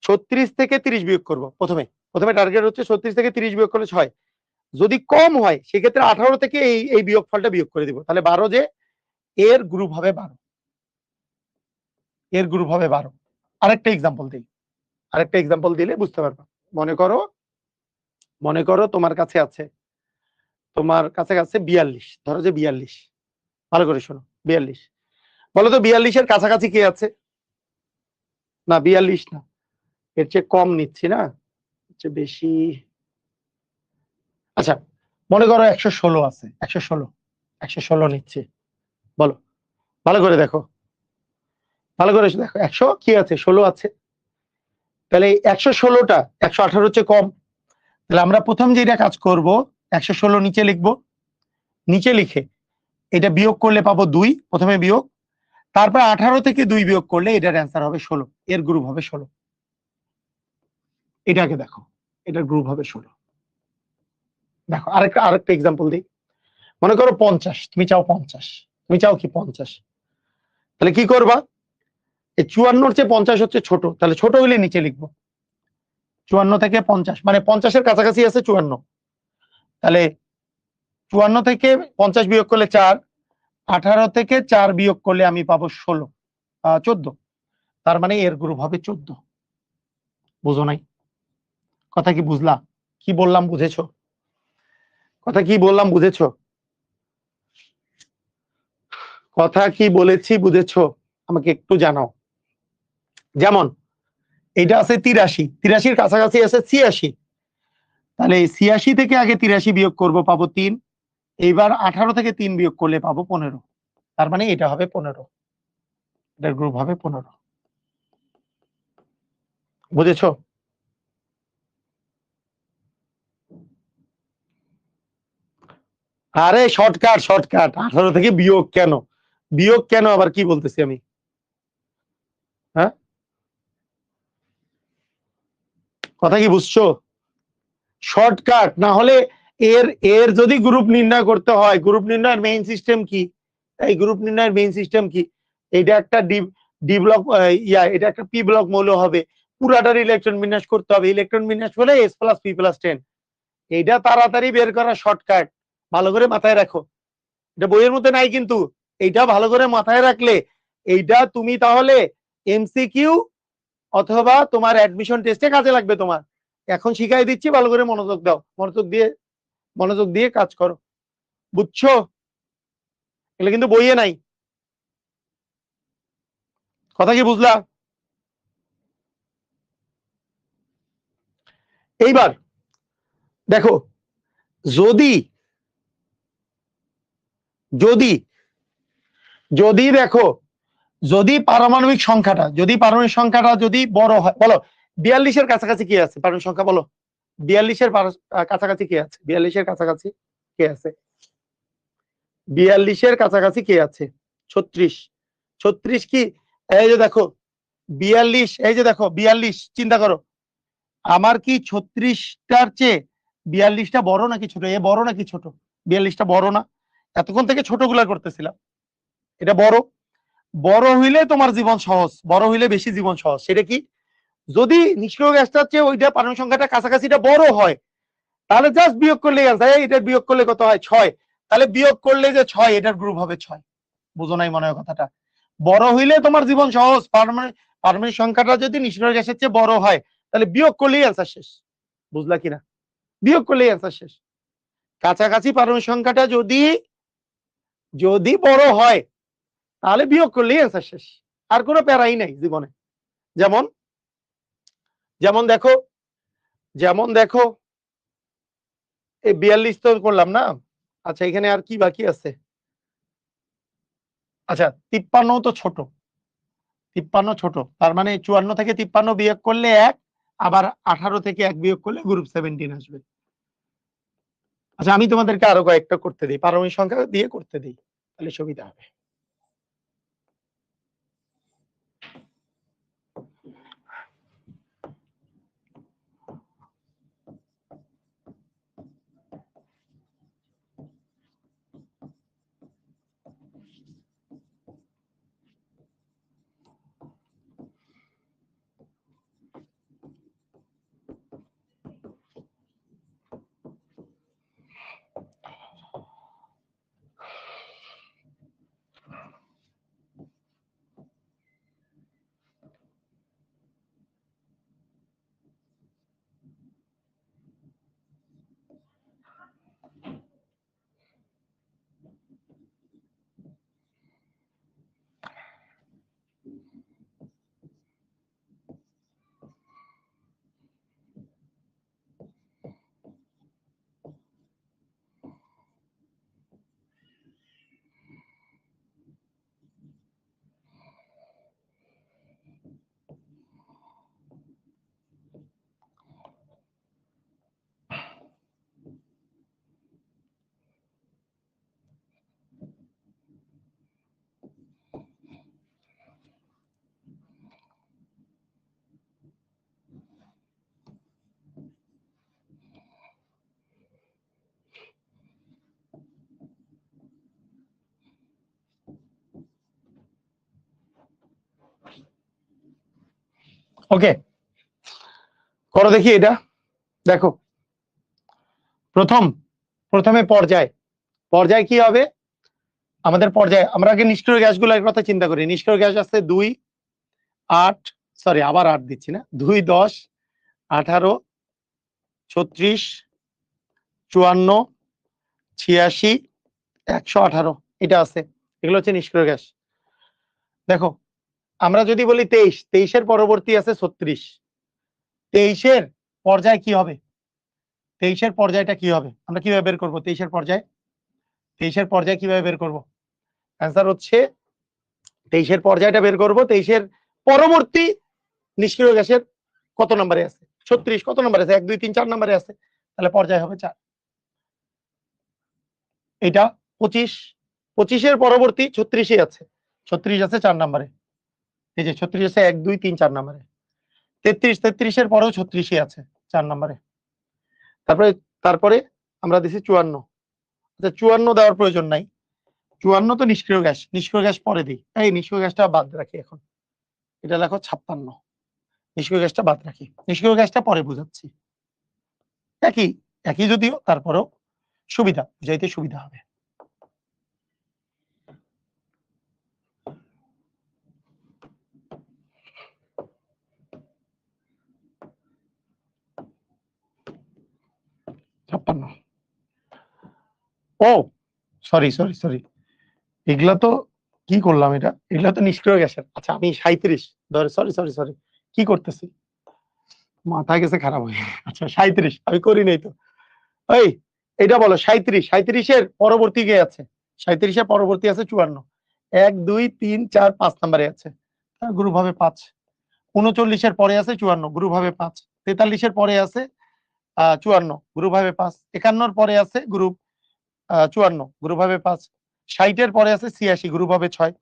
36 থেকে 30 বিয়োগ করব প্রথমে টার্গেট হচ্ছে 36 থেকে 30 বিয়োগ করলে 6, যদি কম হয় সেক্ষেত্রে 18 থেকে এই বিয়োগ ফলটা বিয়োগ করে দিব, তাহলে 12, যে এর গ্রুপ হবে 12, এর গ্রুপ হবে 12। আরেকটা এক্সাম্পল দিলে বুঝতে পারবা। মনে করো তোমার কাছে আছে 42, ধরো যে 42, ভালো করে শোনো, 42, বলো তো 42 এর কাছাকাছি কে আছে? না 42 না, এর চেয়ে কম নিচ্ছি না, চেয়ে বেশি। আচ্ছা, মনে করো 116 আছে, 116 নিচ্ছে, বলো, ভালো করে দেখো 100 কি আছে, 16 আছে, তাহলে 116টা 118 হচ্ছে কম। তাহলে আমরা প্রথম যেটা কাজ করব, 116 নিচে লিখবো, নিচে লিখে এটা বিয়োগ করলে পাবো 2, প্রথমে বিয়োগ, তারপর 18 থেকে 2 বিয়োগ করলে এটার অ্যান্সার হবে 16, এর গ্রুপ হবে 16। এটাকে দেখো, এটার গ্রুপ হবে 16। দেখো আরেকটা এক্সাম্পল দিই। মনে করো 50, তুমি চাও কি 50, তাহলে কি করবা, এই 54 চেয়ে 50 হচ্ছে ছোট, তাহলে ছোট হইলে নিচে লিখবো। 54 থেকে 50 মানে 50 এর কাছাকাছি আছে 54, তাহলে 54 থেকে 50 বিয়োগ করলে 4, 18 থেকে 4 বিয়োগ করলে আমি পাবো 14, তার মানে এর গ্রুপ হবে 14। বুঝো নাই? কথা কি বুঝলা? কি বললাম বুঝেছো? কথা কি বললাম বুঝেছো? কথা কি বলেছি বুঝেছো? আমাকে একটু জানাও। যেমন এটা আছে 83, 83 কাছাকাছি আছে 86, তাহলে 86 থেকে আগে 83 বিয়োগ করব, পাবো 3, এইবার 18 থেকে 3 বিয়োগ করলে পাবো 15, তার মানে এটা হবে 15, এটার গ্রুপ হবে 15। বুঝেছো? আরে শর্টকাট 18 থেকে বিয়োগ কেন আবার কি বলতেছি আমি? হ্যাঁ, কথা কি বুঝছো? শর্টকাট না হলে এর এর যদি গ্রুপ নির্ণয় করতে হয়, গ্রুপ নির্ণয়ের মেইন সিস্টেম কি? এটা একটা ডি ব্লক, এটা একটা পি ব্লক মৌল হবে, পুরাটার ইলেকট্রন বিন্যাস করতে হবে, ইলেকট্রন বিন্যাস হলে S+P+10। এইটা তাড়াতাড়ি বের করা শর্টকাট, ভালো করে মাথায় রাখো। এটা বইয়ের মধ্যে নাই, কিন্তু এইটা ভালো করে মাথায় রাখলে এইটা তুমি তাহলে এমসিকিউ অথবা তোমার অ্যাডমিশন টেস্টে কাজে লাগবে তোমার। এখন শিখাই দিচ্ছি, ভালো করে মনোযোগ দাও, মনোযোগ দিয়ে কাজ করো, বুঝছো? এগুলো কিন্তু বইয়ে নাই। কথা কি বুঝলা? এইবার দেখো, যদি যদি যদি দেখো, যদি পারমাণবিক সংখ্যাটা যদি বড় হয়, বলো 42 এর কাছাকাছি কি আছে পারমাণবিক সংখ্যা, বলো 42 এর কাছাকাছি কি আছে, 42 এর কাছাকাছি কে আছে, 42 এর কাছাকাছি কে আছে, 36, 36 কি, এই যে দেখো 42, এই যে দেখো 42, চিন্তা করো আমার কি 36টার চেয়ে 42টা বড় নাকি ছোট, এ বড় নাকি ছোট? 42টা বড় না? এতক্ষণ থেকে ছোটগুলা করতেছিলাম, এটা বড়। বড় হইলে তোমার জীবন সহজ, বড় হইলে বেশি জীবন সহজ। সেটা কি, যদি নিষ্ক্রিয় গ্যাসটার চেয়ে ওইটা পারমাণবিক সংখ্যাটা কাছাকাছিটা বড় হয়, তাহলে জাস্ট বিয়োগ করলে আনসার, এটা বিয়োগ করলে কত হয় 6, তাহলে বিয়োগ করলে যে 6, এটার গ্রুপ হবে 6। বুঝো নাই মনে হয় কথাটা? বড় হইলে তোমার জীবন সহজ, পারমাণবিক সংখ্যাটা যদি নিষ্ক্রিয় গ্যাসের চেয়ে বড় হয়, তাহলে বিয়োগ করলেই আনসার শেষ। বুঝলা কিনা? বিয়োগ করলেই আনসার শেষ। কাছাকাছি পারমাণবিক সংখ্যাটা যদি বড় হয়, তাহলে বিয়োগ করলেই আনসার শেষ, আর কোনো প্যারাই নাই জীবনে। যেমন যেমন দেখো যেমন দেখো এই 42 তো করলাম না। আচ্ছা, এখানে আর কি বাকি আছে? আচ্ছা, 53 তো ছোট, 53 ছোট, তার মানে 54 থেকে 53 বিয়োগ করলে 1, আবার 18 থেকে 1 বিয়োগ করলে গ্রুপ 17 আসবে। আচ্ছা, আমি তোমাদেরকে আরো কয়েকটা করতে দিই, পারমাণবিক সংখ্যা দিয়ে করতে দিই, তাহলে সুবিধা হবে। ওকে, করো দেখি এটা। দেখো, প্রথমে পর্যায় কি হবে আমাদের? পর্যায়ে আমরা আগে নিষ্ক্রিয় গ্যাসগুলোর কথা চিন্তা করি। নিষ্ক্রিয় গ্যাস আছে 2, 8, সরি আবার 8 দিচ্ছি না, 2, 10, 18, 36, 54, 86, 118, এটা আছে। এগুলো হচ্ছে নিষ্ক্রিয় গ্যাস। দেখো, আমরা যদি বলি 23 পরবর্তী আছে 36, 23 পর্যায় কি হবে? 23 পর্যায়টা কি হবে আমরা কিভাবে বের করবো? 23 পর্যায় কিভাবে বের করব? অ্যান্সার হচ্ছে 23 পর্যায়টা বের করব। 23 পরবর্তী নিষ্ক্রিয় গ্যাসের কত নম্বরে আছে? 36 কত নম্বরে আছে? 1, 2, 3, 4 নম্বরে আছে, তাহলে পর্যায় হবে 4। এটা 25 পরবর্তী 36 আছে, 36 আছে 4 নম্বরে। এই যে 36 আছে 1, 2, 3, 4 নম্বরে। 33 পরেও 36 আছে 4 নম্বরে। তারপরে আমরা দিছি 54। আচ্ছা, 54 দেওয়ার প্রয়োজন নাই, 54 তো নিষ্ক্রিয় গ্যাস পরে দিই। এই নিষ্ক্রিয় গ্যাসটা বাদ রাখি এখন, এটা লেখো 56। নিষ্ক্রিয় গ্যাসটা বাদ রাখি, নিষ্ক্রিয় গ্যাসটা পরে বুঝাচ্ছি। একই যদিও, তারপরেও বুঝাইতে সুবিধা হবে। ও সরি, এগুলা তো কি করলাম? এগুলা তো নিষ্ক্রিয় গ্যাসের। আচ্ছা, আমি 37 সরি কি করতেছি, মাথা গেছে খারাপ হয়ে। আচ্ছা 37 আমি করি নাই তো। এই এটা বলো, 37 পরবর্তী কে আছে? 37 পরবর্তী আছে 54। 1, 2, 3, 4, 5 নম্বরে আছে, গ্রুপ হবে 5। 39 পরে আছে 54, গ্রুপ হবে 5। 43 পরে আছে 54, গ্রুপ হবে 5। 51 পরে আছে গ্রুপ 54, গ্রুপ হবে 5। 60 পরে আছে 86, গ্রুপ হবে 6।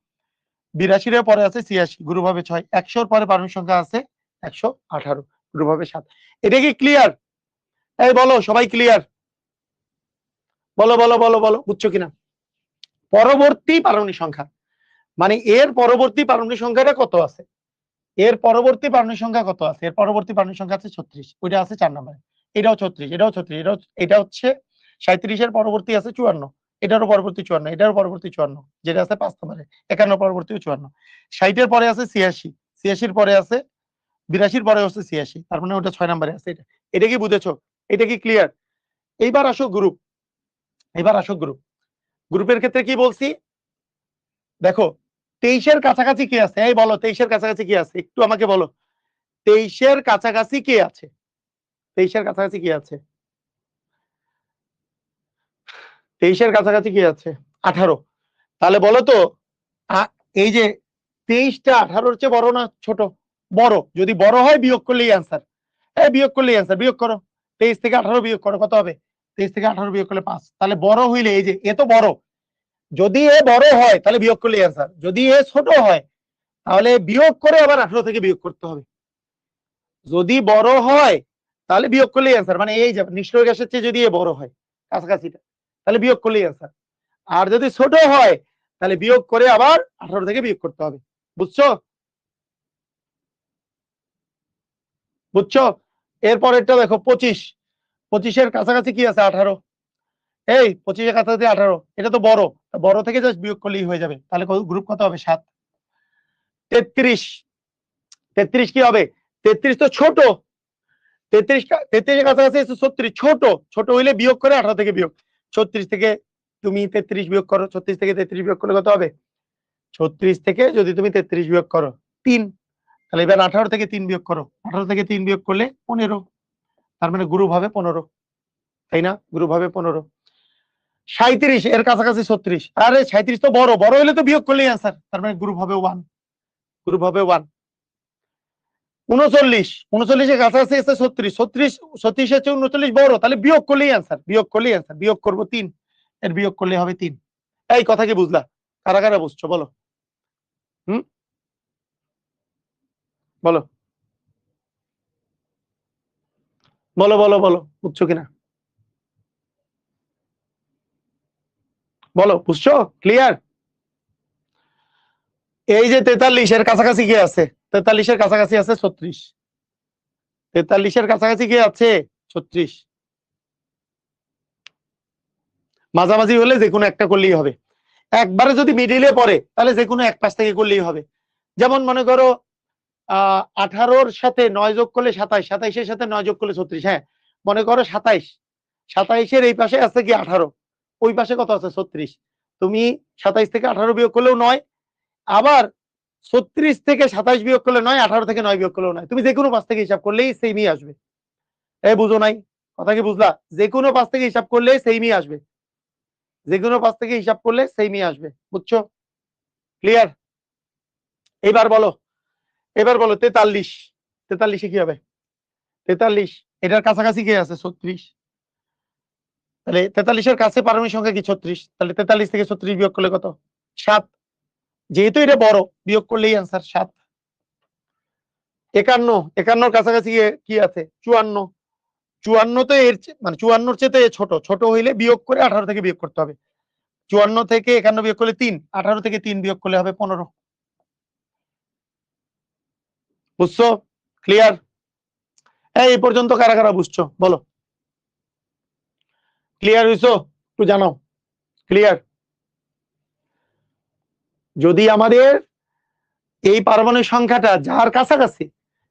82 পরে আছে 86, গ্রুপ হবে 6। 100 পরে পারমাণবিক সংখ্যা আছে 118, গ্রুপ হবে 7। এটা কি ক্লিয়ার? এই বলো, সবাই ক্লিয়ার? বলো বলো বলো বলো, বুঝছো কিনা? পরবর্তী পারমাণবিক সংখ্যা মানে এর পরবর্তী পারমাণবিক সংখ্যাটা কত আছে? এর পরবর্তী পারমাণবিক সংখ্যা কত আছে? এর পরবর্তী পারমাণবিক সংখ্যা আছে 36, ওইটা আছে 4 নম্বরে। এটাও 36, এটাও 36, এটা হচ্ছে 37 পরবর্তী আছে 54, এটারও পরবর্তী 54, এটারও পরবর্তী 54, যেটা আছে 5 নম্বরে। 51 পরবর্তী 54। 60 পরে আছে 86, 86 পরে আছে 82 পরে হচ্ছে 86, তার মানে ওটা 6 নম্বরে আছে। এটা কি বুঝেছো? এটা কি ক্লিয়ার? এইবার আসো গ্রুপের ক্ষেত্রে কি বলছি দেখো। 23 কাছাকাছি কে আছে? এই বলো, 23 কাছাকাছি কি আছে? একটু আমাকে বলো, 23 কাছাকাছি কে আছে? 23 কাছাকাছি কি আছে? 23 কাছাকাছি কি আছে? 18। তাহলে বলো তো, এই যে 23টা 18-র চেয়ে বড় না ছোট? বড়। যদি বড় হয় বিয়োগ করলেই অ্যান্সার। বিয়োগ করলেই অ্যান্সার। বিয়োগ করো। 23 থেকে 18 বিয়োগ করো, কত হবে? 23 থেকে 18 বিয়োগ করলে 5। তাহলে বড় হইলে এই যে এ তো বড়, যদি এ বড় হয় তাহলে বিয়োগ করলেই অ্যান্সার। যদি এ ছোট হয় তাহলে বিয়োগ করে আবার 18 থেকে বিয়োগ করতে হবে। যদি বড় হয় তাহলে বিয়োগ করলেই অ্যান্সার, মানে এই যে নিষ্ক্রিয় গ্যাসের চেয়ে যদি এ বড় হয় কাছাকাছিটা, তাহলে বিয়োগ করলেই অ্যান্সার। আর যদি ছোট হয় তাহলে বিয়োগ করে আবার 18 থেকে বিয়োগ করতে হবে। বুঝছো? বুঝছো? এরপরেরটা দেখো 25। 25-এর কাছাকাছি কি আছে? 18। এই 25-এর কাছাকাছি 18, এটা তো বড়, বড় থেকে জাস্ট বিয়োগ করলেই হয়ে যাবে। তাহলে গ্রুপ কত হবে? 7। 33। 33 কি হবে? 33 তো ছোট। 33-এর কাছাকাছি 36, ছোট। ছোট হইলে বিয়োগ করে 18 থেকে বিয়োগ। 36 থেকে তুমি 33 বিয়োগ করো, 36 থেকে 33 বিয়োগ করলে কত হবে? 36 থেকে যদি তুমি 33 বিয়োগ করো 3, তাহলে এবার 18 থেকে 3 বিয়োগ করো, 18 থেকে 3 বিয়োগ করলে 15। তার মানে গ্রুপ হবে 15, তাই না? গ্রুপ হবে 15। 37 এর কাছাকাছি 36, আরে 37 তো বড়, বড় হলে তো বিয়োগ করলেই অ্যান্সার, তার মানে গ্রুপ হবে 1। গ্রুপ হবে 1। 39, 39-এর কাছাকাছি আছে 36, 36 এর চেয়ে 39 বড়, তাহলে বিয়োগ করলেই অ্যান্সার। বিয়োগ করলেই অ্যান্সার। বিয়োগ করবো 3, এর বিয়োগ করলে হবে 3। এই কথা কি বুঝলা? কারা কারা বুঝছো বলো? বলো বলো বলো বলো, বুঝছো কিনা বলো? বুঝছো? ক্লিয়ার? এই যে 43-এর কাছাকাছি কে আছে? 43-এর কাছাকাছি আছে 36। 43-এর কাছাকাছি কে আছে? 36। মাঝামাঝি হলে যে কোনো একটা করলেই হবে। একবারে যদি মিডিলে পড়ে তাহলে যে কোনো এক পাশ থেকে করলেই হবে। যেমন মনে করো 18-র সাথে 9 যোগ করলে 27, 27-এর সাথে 9 যোগ করলে 36। হ্যাঁ, মনে করো 27, 27-এর এই পাশে আছে কি 18, ওই পাশে কত আছে? 36। তুমি 27 থেকে 18 বিয়োগ করলেও 9, আবার 36 থেকে 27 বিয়োগ করলে 9, 18 থেকে 9 বিয়োগ করলেও 9। তুমি যে কোনো পাশ থেকে হিসাব করলেই সেমই আসবে। বুঝো নাই? কথা কি বুঝলা? যে কোনো পাশ থেকে হিসাব করলে সেমই আসবে। যে কোনো পাশ থেকে হিসাব করলে সেমই আসবে। বুঝছো? ক্লিয়ার? এবার বলো, এবার বলো 43। 43-এ কি হবে? 43 এটার কাছাকাছি কে আছে? 36। তাহলে 43-এর কাছে পারমাণবিক সংখ্যা কি? 36। তাহলে 43 থেকে 36 বিয়োগ করলে কত? 7। যেহেতু এটা বড়, বিয়োগ করলেই অ্যান্সার 7। 51, 51-র কাছাকাছি কি আছে? 54। 54 তো এর মানে 54-র চেয়ে তো ছোট, ছোট হইলে বিয়োগ করে 18 থেকে বিয়োগ করতে হবে। 54 থেকে 51 বিয়োগ করলে 3, 18 থেকে 3 বিয়োগ করলে হবে 15। বুঝছো? ক্লিয়ার? এই পর্যন্ত কারা কারা বুঝছো বলো? ক্লিয়ার হইছো? একটু জানাও। ক্লিয়ার? যদি আমাদের এই পারমাণবিক সংখ্যাটা যার কাছাকাছি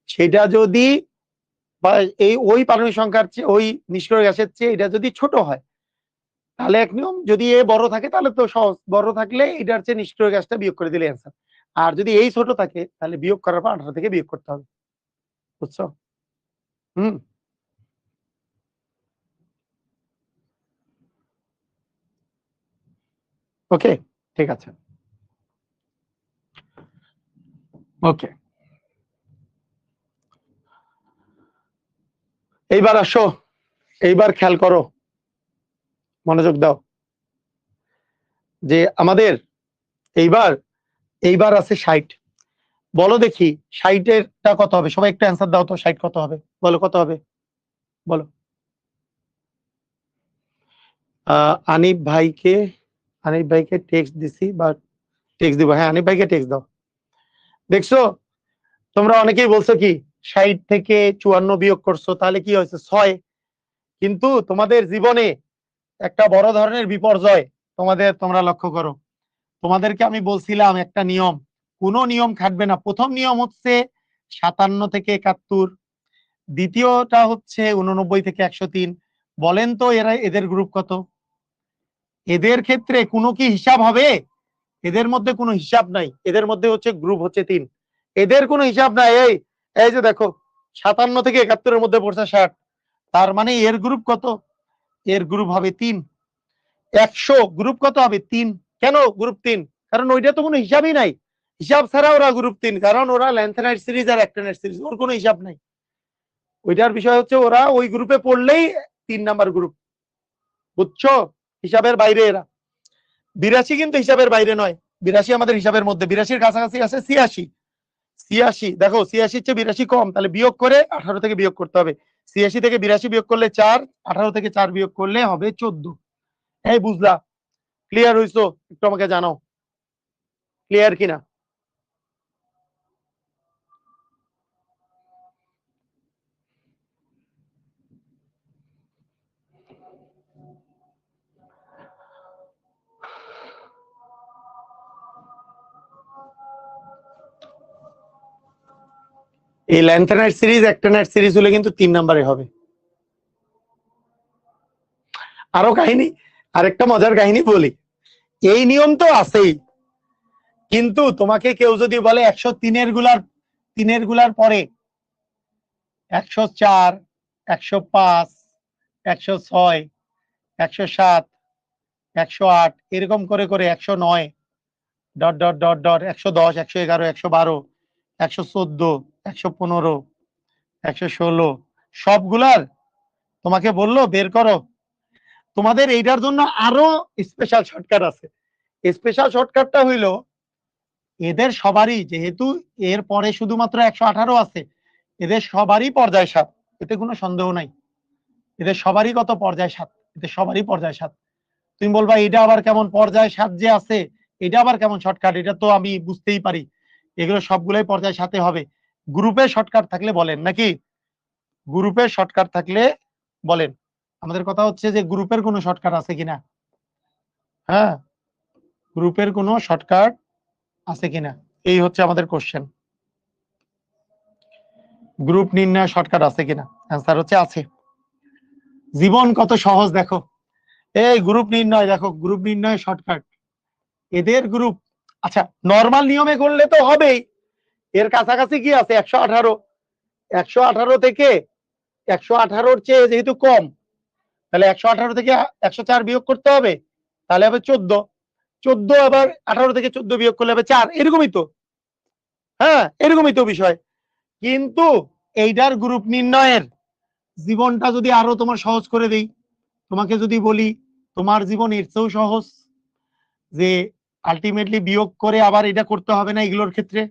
সেটা যদি বা এই ওই পারমাণবিক সংখ্যার চেয়ে, ওই নিষ্ক্রিয় গ্যাসের চেয়ে এটা যদি ছোট হয় তাহলে এক নিয়ম, যদি এ বড় থাকে তাহলে তো সহজ, বড় থাকলে এটার চেয়ে নিষ্ক্রিয় গ্যাসটা বিয়োগ করে দিলে অ্যান্সার। আর যদি এই ছোট থাকে তাহলে বিয়োগ করার পর 18 থেকে বিয়োগ করতে হবে। বুঝছো? হুম, ওকে, ঠিক আছে। ওকে, এইবার আসো, এইবার খেয়াল করো, মনোযোগ দাও যে আমাদের এইবার এইবার আছে 60। বলো দেখি 60-এরটা কত হবে? সবাই একটু অ্যান্সার দাও তো, 60 কত হবে? বলো কত হবে? বলো। আনিফ ভাইকে, আনিফ ভাইকে টেক্সট দিছি বা টেক্সট দিব? হ্যাঁ, আনিফ ভাইকে টেক্সট দাও। দেখছো তোমরা অনেকেই বলছো কি 60 থেকে 54 বিয়োগ করছো, তাহলে কি হয়েছে? 6। কিন্তু তোমাদের জীবনে একটা বড় ধরনের বিপর্যয় তোমরা লক্ষ্য করো। তোমাদেরকে আমি বলছিলাম একটা নিয়ম, কোনো নিয়ম খাটবে না। প্রথম নিয়ম হচ্ছে 57 থেকে 71, দ্বিতীয়টা হচ্ছে 89 থেকে 103। বলেন তো এদের গ্রুপ কত? এদের ক্ষেত্রে কোনো কি হিসাব হবে? এদের মধ্যে কোনো হিসাব নাই। এদের মধ্যে হচ্ছে গ্রুপ হচ্ছে 3। এদের কোনো হিসাব নাই। এই এই যে দেখো 57 থেকে 71-এর মধ্যে পড়ছে 60, তার মানে এর গ্রুপ কত? এর গ্রুপ হবে 3। 100 গ্রুপ কত হবে? 3। কেন গ্রুপ 3? কারণ ওইটা তো কোনো হিসাবই নাই। হিসাব ছাড়া ওরা গ্রুপ 3, কারণ ওরা ল্যান্থেনাইট সিরিজ আর অ্যাক্টিনাইট সিরিজ, ওর কোনো হিসাব নাই। ওইটার বিষয় হচ্ছে ওরা ওই গ্রুপে পড়লেই 3 নাম্বার গ্রুপ, বুঝছো? হিসাবের বাইরে এরা। 82 কিন্তু হিসাবের বাইরে নয়, 82 আমাদের হিসাবের মধ্যে। 82-র কাছাকাছি আছে 86। 86 দেখো, 86 চেয়ে 82 কম, তাহলে বিয়োগ করে 18 থেকে বিয়োগ করতে হবে। 86 থেকে 82 বিয়োগ করলে 4, 18 থেকে 4 বিয়োগ করলে হবে 14। এই বুঝলা? ক্লিয়ার হইছো? একটু আমাকে জানাও ক্লিয়ার কিনা। এই ল্যান্থেনাইট সিরিজ অ্যাক্টিনাইট সিরিজ হলে কিন্তু 3 নম্বরে হবে। আরো কাহিনী, আরেকটা মজার কাহিনী বলি। এই নিয়ম তো আছেই, কিন্তু তোমাকে কেউ যদি বলে 103 গুলার পরে 104, 105, 106, 107, 108 এরকম করে করে 109 ডট ডট ডট ডট 110, 111, 112, 114, 115, 116 সবগুলার তোমাকে বললো বের করো, তোমাদের এইটার জন্য আরো স্পেশাল শর্টকাট আছে। স্পেশাল শর্টকাটটা হইলো, এদের সবারই যেহেতু এর পরে শুধুমাত্র 118 আছে, এদের সবারই পর্যায় 7, এতে কোনো সন্দেহ নাই। এদের সবারই কত? পর্যায় 7। এদের সবারই পর্যায় 7। তুমি বলবা এটা আবার কেমন পর্যায় 7 যে আছে, এটা আবার কেমন শর্টকাট? এটা তো আমি বুঝতেই পারি, এগুলো সবগুলোই পর্যায় 7 হবে। গ্রুপে শর্টকাট থাকলে বলেন, নাকি গ্রুপের শর্টকাট থাকলে বলেন। আমাদের কথা হচ্ছে যে গ্রুপের কোনো শর্টকাট আছে কিনা। হ্যাঁ, গ্রুপের কোনো শর্টকাট আছে কিনা, এই হচ্ছে আমাদের কোশ্চেন। গ্রুপ নির্ণয় শর্টকাট আছে কিনা? অ্যান্সার হচ্ছে আছে। জীবন কত সহজ দেখো, এই গ্রুপ নির্ণয় দেখো, গ্রুপ নির্ণয় শর্টকাট এদের গ্রুপ। আচ্ছা, নরমাল নিয়মে করলে তো হবেই। এর কাছাকাছি কি আছে? 118। 118 থেকে 118-র চেয়ে যেহেতু কম, তাহলে 118 থেকে 104 বিয়োগ করতে হবে, তাহলে হবে 14। 14 আবার 18 থেকে 14 বিয়োগ করলে হবে 4। এরকমই তো, হ্যাঁ এরকমই তো বিষয়। কিন্তু এইটার গ্রুপ নির্ণয়ের জীবনটা যদি আরো তোমার সহজ করে দেই, তোমাকে যদি বলি তোমার জীবন এর চেয়েও সহজ, যে আলটিমেটলি বিয়োগ করে আবার এটা করতে হবে না, এগুলোর ক্ষেত্রে,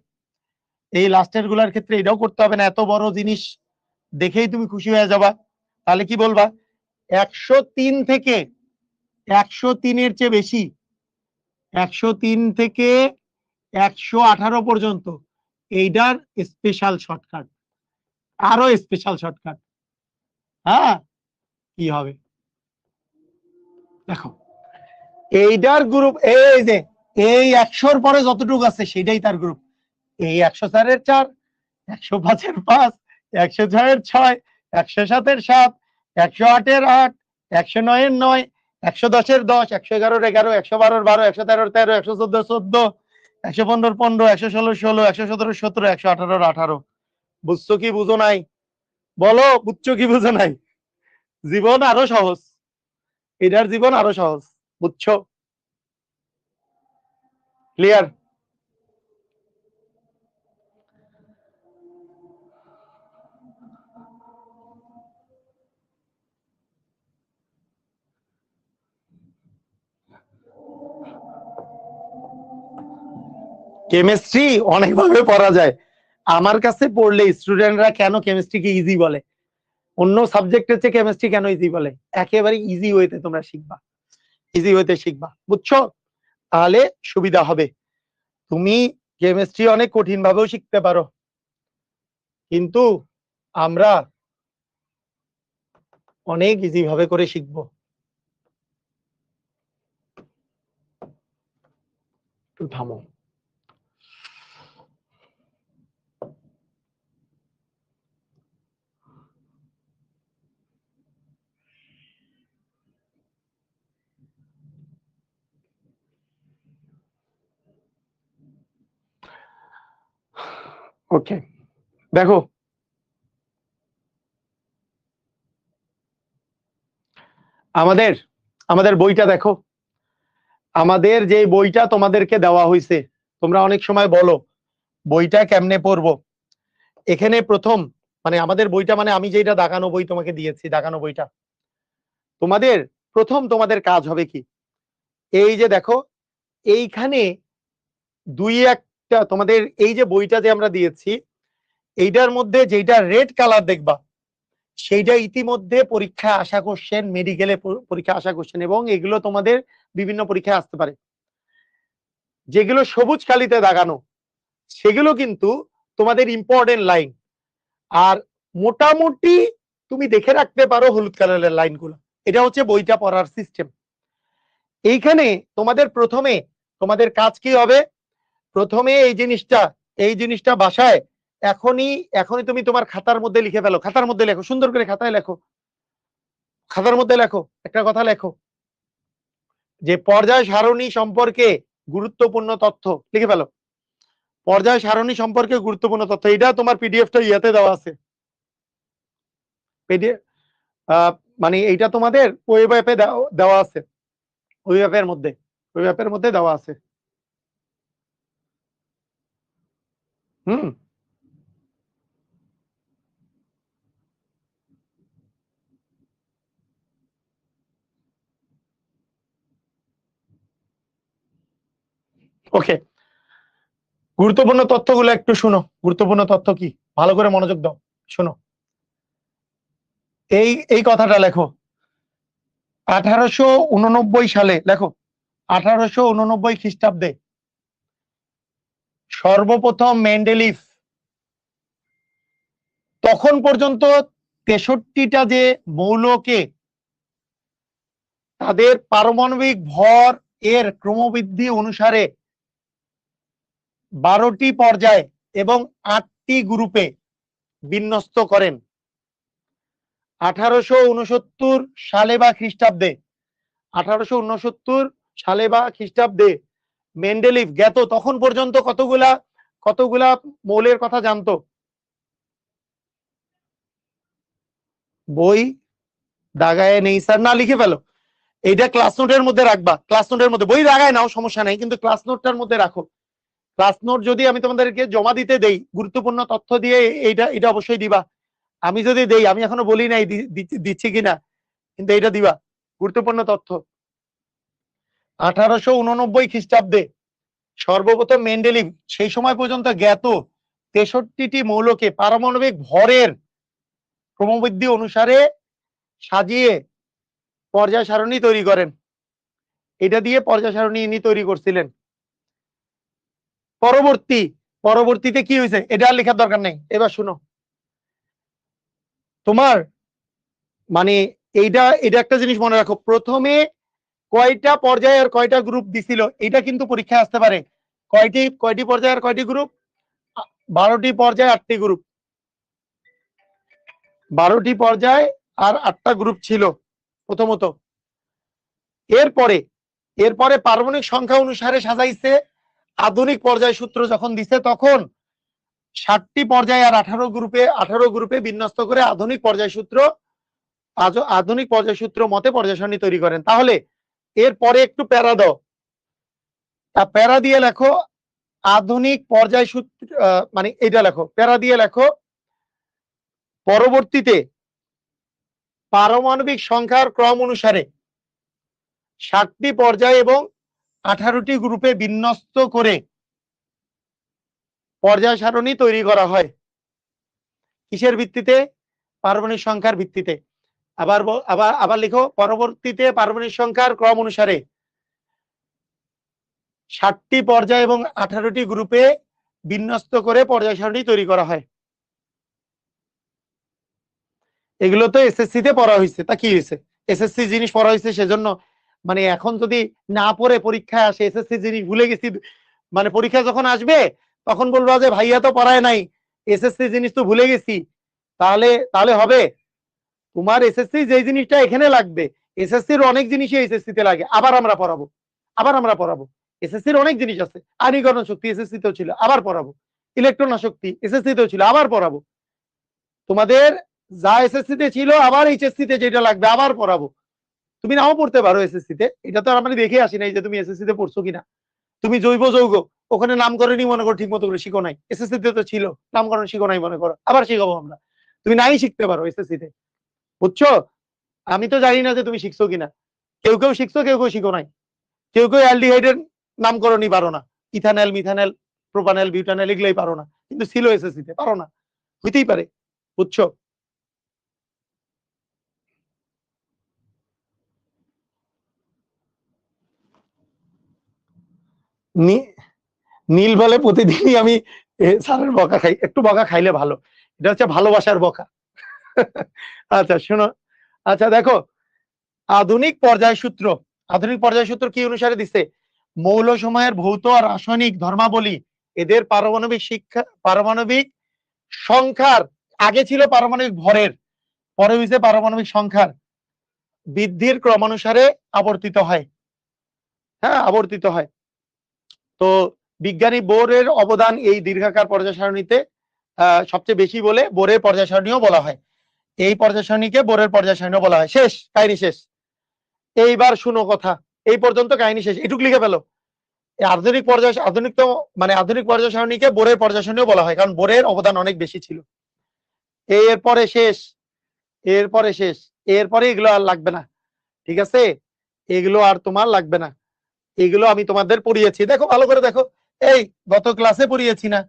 এই লাস্টের গুলার ক্ষেত্রে এটাও করতে হবে না, এত বড় জিনিস দেখেই তুমি খুশি হয়ে যাবা। তাহলে কি বলবা? 103 থেকে 103-এর চেয়ে বেশি, 103 থেকে 118 পর্যন্ত এইটার স্পেশাল শর্টকাট, আরো স্পেশাল শর্টকাট। হ্যাঁ, কি হবে দেখো, এইটার গ্রুপ এই যে এই 100-র পরে যতটুকু আছে সেটাই তার গ্রুপ। এই 104-এর 4, 105-এর 5, 106-এর 6, 107-এর 7, 108-এর 8, 109-এর 9, 110-এর 10, 111-এর 11, 112-এর 12, 113-এর 13, 114-এর 14, 115-এর 15, 116-এর 16, 117-এর 17, 118-এর 18। বুঝছো কি বুঝো নাই? বলো, বুঝছো কি বুঝো নাই? জীবন আরো সহজ, এটার জীবন আরো সহজ, বুঝছো? ক্লিয়ার? কেমিস্ট্রি অনেকভাবে পড়া যায়। আমার কাছে পড়লে স্টুডেন্টরা কেন কেমিস্ট্রিকে ইজি বলে, অন্য সাবজেক্টের চেয়ে কেমিস্ট্রি কেন ইজি বলে, একেবারে ইজি ওয়েতে তোমরা শিখবা, ইজি ওয়েতে শিখবা, বুঝছো? তাহলে সুবিধা হবে। তুমি কেমিস্ট্রি অনেক কঠিন ভাবেও শিখতে পারো, কিন্তু আমরা অনেক ইজি ভাবে করে শিখবো। একটু থামো। ওকে, দেখো আমাদের আমাদের বইটা দেখো, আমাদের যে বইটা তোমাদেরকে দেওয়া হয়েছে তোমরা অনেক সময় বলো বইটা কেমনে পড়বো। এখানে প্রথম মানে আমাদের বইটা মানে আমি যেটা দাগানো বই তোমাকে দিয়েছি, দাগানো বইটা, তোমাদের প্রথম তোমাদের কাজ হবে কি, এই যে দেখো এইখানে দুই একটা তোমাদের এই যে বইটা যে আমরা দিয়েছি এইটার মধ্যে যেটা রেড কালার দেখবা সেইটা ইতিমধ্যে পরীক্ষা আসা কোশ্চেন, মেডিকেলে পরীক্ষা আসা কোশ্চেন, এবং এগুলো তোমাদের বিভিন্ন পরীক্ষায় আসতে পারে। যেগুলো সবুজ কালিতে দাগানো সেগুলো কিন্তু তোমাদের ইম্পর্টেন্ট লাইন, আর মোটামুটি তুমি দেখে রাখতে পারো হলুদ কালারের লাইনগুলো। এটা হচ্ছে বইটা পড়ার সিস্টেম। এইখানে তোমাদের প্রথমে তোমাদের কাজ কি হবে, প্রথমে এই জিনিসটা বাসায় এখনই তুমি তোমার খাতার মধ্যে লিখে ফেলো, খাতার মধ্যে লেখো, সুন্দর করে খাতায় লেখো, খাতার মধ্যে লেখো, একটা কথা লেখো যে পর্যায় সারণী সম্পর্কে গুরুত্বপূর্ণ তথ্য লিখে ফেলো। পর্যায় সারণী সম্পর্কে গুরুত্বপূর্ণ তথ্য, এটা তোমার পিডিএফটা ইয়াতে দেওয়া আছে, পিডিএফ মানে এইটা তোমাদের ওয়েব অ্যাপে দেওয়া আছে, ওয়েব অ্যাপের মধ্যে দেওয়া আছে। হুম, ওকে, গুরুত্বপূর্ণ তথ্যগুলো একটু শোনো। গুরুত্বপূর্ণ তথ্য কি, ভালো করে মনোযোগ দাও, শোনো। এই কথাটা লেখো, 1889 সালে, লেখো 1889 খ্রিস্টাব্দে সর্বপ্রথম মেন্ডেলিভ, তখন পর্যন্ত 63টা যে মৌলকে তাদের পারমাণবিক ভর এর ক্রমবৃদ্ধি অনুসারে 12টি পর্যায় এবং 8টি গ্রুপে বিন্যস্ত করেন। 1869 সালে বা খ্রিস্টাব্দে 1869 সালে বা খ্রিস্টাব্দে মেন্ডেলিভ জ্ঞাত তখন পর্যন্ত কতগুলা মৌলের কথা জানতো। বই দাগায় নেই স্যার, না লিখে ফেলো, এইটা ক্লাস নোটের মধ্যে রাখবা, ক্লাস নোটের মধ্যে, বই দাগায় নাও সমস্যা নাই, কিন্তু ক্লাস নোটটার মধ্যে রাখো। ক্লাস নোট যদি আমি তোমাদেরকে জমা দিতে দেই গুরুত্বপূর্ণ তথ্য দিয়ে, এটা অবশ্যই দিবা। আমি যদি দেই, আমি এখনো বলি নাই দিচ্ছি কিনা, কিন্তু এটা দিবা গুরুত্বপূর্ণ তথ্য। 1889 খ্রিস্টাব্দে সর্বপ্রথম মেন্ডেলিভ সেই সময় পর্যন্ত জ্ঞাত 63টি মৌলকে পারমাণবিক ভরের ক্রমবৃদ্ধি অনুসারে সাজিয়ে পর্যায় সারণী তৈরি করেন। এটা দিয়ে পর্যায় সারণী ইনি তৈরি করছিলেন। পরবর্তীতে কি হয়েছে এটা আর লেখার দরকার নেই। এবার শুনো, তোমার মানে এটা একটা জিনিস মনে রাখো, প্রথমে কয়টা পর্যায়ে আর কয়টা গ্রুপ দিছিল এটা কিন্তু পরীক্ষায় আসতে পারে। কয়টি পর্যায়ে আর কয়টি গ্রুপ, 12টি পর্যায়ে 8টি গ্রুপ, 12টি পর্যায়ে আর 8টা গ্রুপ ছিল প্রথমত। এরপরে পারমাণবিক সংখ্যা অনুসারে সাজাইছে। আধুনিক পর্যায় সূত্র যখন দিছে তখন 60টি পর্যায়ে আর 18 গ্রুপে বিন্যস্ত করে আধুনিক পর্যায় সূত্র মতে পর্যায় সারণী তৈরি করেন। তাহলে এরপরে একটু প্যারা দাও, প্যারা দিয়ে লেখো আধুনিক পর্যায় সূত্র, মানে এটা লেখো, প্যারা দিয়ে লেখো পরবর্তীতে পারমাণবিক সংখ্যার ক্রম অনুসারে 60টি পর্যায় এবং 18টি গ্রুপে বিন্যস্ত করে পর্যায় সারণী তৈরি করা হয়। কিসের ভিত্তিতে, পারমাণবিক সংখ্যার ভিত্তিতে। আবার লিখো, পরবর্তীতে পারমাণবিক সংখ্যার ক্রম অনুসারে 60টি পর্যায় এবং 18টি গ্রুপে বিন্যস্ত করে পর্যায় সারণী তৈরি করা হয়। এগুলো তো এসএসসি তে পড়া হয়েছে, তা কি হয়েছে, এসএসসি জিনিস পড়া হয়েছে সেজন্য মানে এখন যদি না পড়ে পরীক্ষায় আসে এসএসসি জিনিস ভুলে গেছি, মানে পরীক্ষা যখন আসবে তখন বলবো যে ভাইয়া তো পড়ায় নাই, এসএসসি জিনিস তো ভুলে গেছি, তাহলে হবে। তোমার এসএসসি যে জিনিসটা এখানে লাগবে, এসএসসির অনেক জিনিসই এসএসসি তে লাগে, আবার আমরা পড়াবো। এসএসসির অনেক জিনিস আছে, আয়নীকরণ শক্তি এসএসসি তেও ছিল, আবার পড়াবো। ইলেকট্রন শক্তি এসএসসি তেও ছিল, আবার পড়াবো। তোমাদের যা এসএসসি তে ছিল আবার এইচএসসি তে যেটা লাগবে আবার পড়াবো। তুমি নাও পড়তে পারো এসএসসি তে, এটা তো আমরা দেখে আসি নাই যে তুমি এসএসসি তে পড়ছো কিনা। তুমি জৈব যৌগ ওখানে নামকরণই মনে করো ঠিক মতো করে শিখো নাই, এসএসসি তে তো ছিল, নামকরণ শিখো নাই মনে করো, আবার শিখাবো আমরা, তুমি নাই শিখতে পারো এসএসসি তে, বুঝছো? আমি তো জানি না যে তুমি শিখছো কিনা, কেউ কেউ শিখছো, কেউ কেউ শিখো নাই, কেউ কেউ অ্যালডিহাইডের নামকরণই পারো না, ইথানল, মিথানল, প্রোপানল, বিউটানল এগুলোই পারো না, কিন্তু ছিল এসএসসি তে, পারো না, হইতেই পারে, বুঝছো? নীল বলে প্রতিদিনই আমি স্যারের বকা খাই, একটু বকা খাইলে ভালো, এটা হচ্ছে ভালোবাসার বকা। আচ্ছা শোনো, আচ্ছা দেখো, আধুনিক পর্যায় সূত্র, আধুনিক পর্যায় সূত্র কি অনুসারে দিচ্ছে? মৌল সময়ের ভৌত আর রাসায়নিক ধর্মাবলী, এদের পারমাণবিক শিক্ষা, পারমাণবিক সংখ্যার, আগে ছিল পারমাণবিক ভরের, পরে হয়েছে পারমাণবিক সংখ্যার বৃদ্ধির ক্রমানুসারে আবর্তিত হয়, হ্যাঁ আবর্তিত হয়। তো বিজ্ঞানী বোরের অবদান এই দীর্ঘাকার পর্যায় সারণীতে সবচেয়ে বেশি বলে বোরের পর্যায় সারণীও বলা হয়, এই পর্যায় সারণীকে বোরের পর্যায় সারণীও বলা হয়। শেষ, কাহিনী শেষ। এইবার শুনো কথা, এই পর্যন্ত কাহিনী শেষ, এটুক লিখে ফেলো। আধুনিক পর্যায়, আধুনিক তো মানে আধুনিক পর্যায় সারণীকে বোরের পর্যায় সারণীও বলা হয়, কারণ বোরের অবদান অনেক বেশি ছিল। এরপরে শেষ, এরপরে শেষ, এরপরে এগুলো আর লাগবে না, ঠিক আছে? এগুলো আর তোমার লাগবে না, এগুলো আমি তোমাদের পড়িয়েছি, দেখো ভালো করে দেখো, এই গত ক্লাসে পড়িয়েছি না,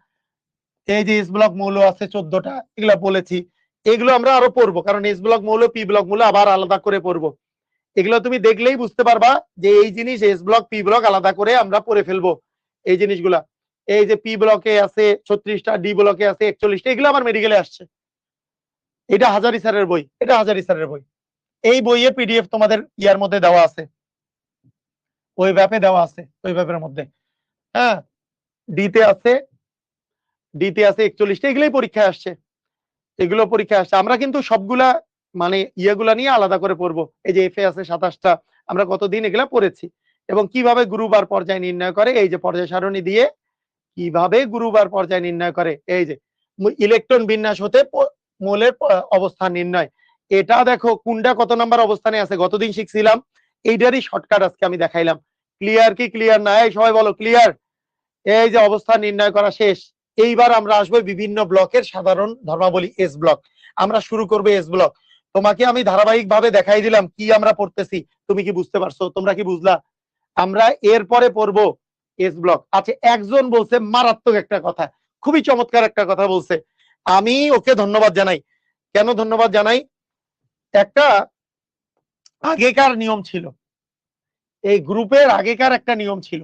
এই যে এস ব্লক মৌল আছে 14টা, এগুলো বলেছি, এগুলো আমরা আরো পড়বো, কারণ এস ব্লক মৌল, পি ব্লক মৌল আবার আলাদা করে পড়বো, এগুলো তুমি দেখলেই বুঝতে পারবা যে এই জিনিস এস ব্লক পি ব্লক আলাদা করে আমরা পড়ে ফেলবো এই জিনিসগুলা। এই যে পি ব্লকে আছে 36টা, ডি ব্লকে আছে 41টা, এগুলো আমার মেডিকেলে আসছে, এটা হাজারি স্যারের বই, এটা হাজারি স্যারের বই, এই বইয়ে পিডিএফ তোমাদের ইয়ার মধ্যে দেওয়া আছে, ওই ব্যাপে দেওয়া আছে, ওই ব্যাপের মধ্যে, হ্যাঁ ডিতে আছে, ডিতে আছে 41টা, এগুলোই পরীক্ষায় আসছে, এগুলো পরীক্ষায় আসছে। আমরা কিন্তু সবগুলা মানে ইয়েগুলা নিয়ে আলাদা করে পড়বো, এই যে এফে আছে 27টা, আমরা কতদিন এগুলা পড়েছি, এবং কিভাবে গ্রুপ আর পর্যায় নির্ণয় করে, এই যে পর্যায় সারণী দিয়ে কিভাবে গ্রুপ আর পর্যায় নির্ণয় করে, এই যে ইলেকট্রন বিন্যাস হতে মৌলের অবস্থান নির্ণয়, এটা দেখো কোনটা কত নাম্বার অবস্থানে আছে, গতদিন শিখছিলাম, এইটারই শর্টকাট আজকে আমি দেখাইলাম। ক্লিয়ার কি ক্লিয়ার না? এই সবাই বলো ক্লিয়ার। এই যে অবস্থান নির্ণয় করা শেষ, এইবার আমরা আসবো বিভিন্ন ব্লকের সাধারণ ধর্মাবলী, এস ব্লক, আমরা শুরু করবো এস ব্লক। তোমাকে আমি ধারাবাহিক ভাবে দেখাই দিলাম কি আমরা পড়তেছি, তুমি কি বুঝতে পারছো, তোমরা কি বুঝলা? আমরা এরপরে পড়বো এস ব্লক। আচ্ছা একজন বলছে মারাত্মক একটা কথা, খুবই চমৎকার একটা কথা বলছে, আমি ওকে ধন্যবাদ জানাই। কেন ধন্যবাদ জানাই? একটা আগেকার নিয়ম ছিল, এই গ্রুপের আগেকার একটা নিয়ম ছিল,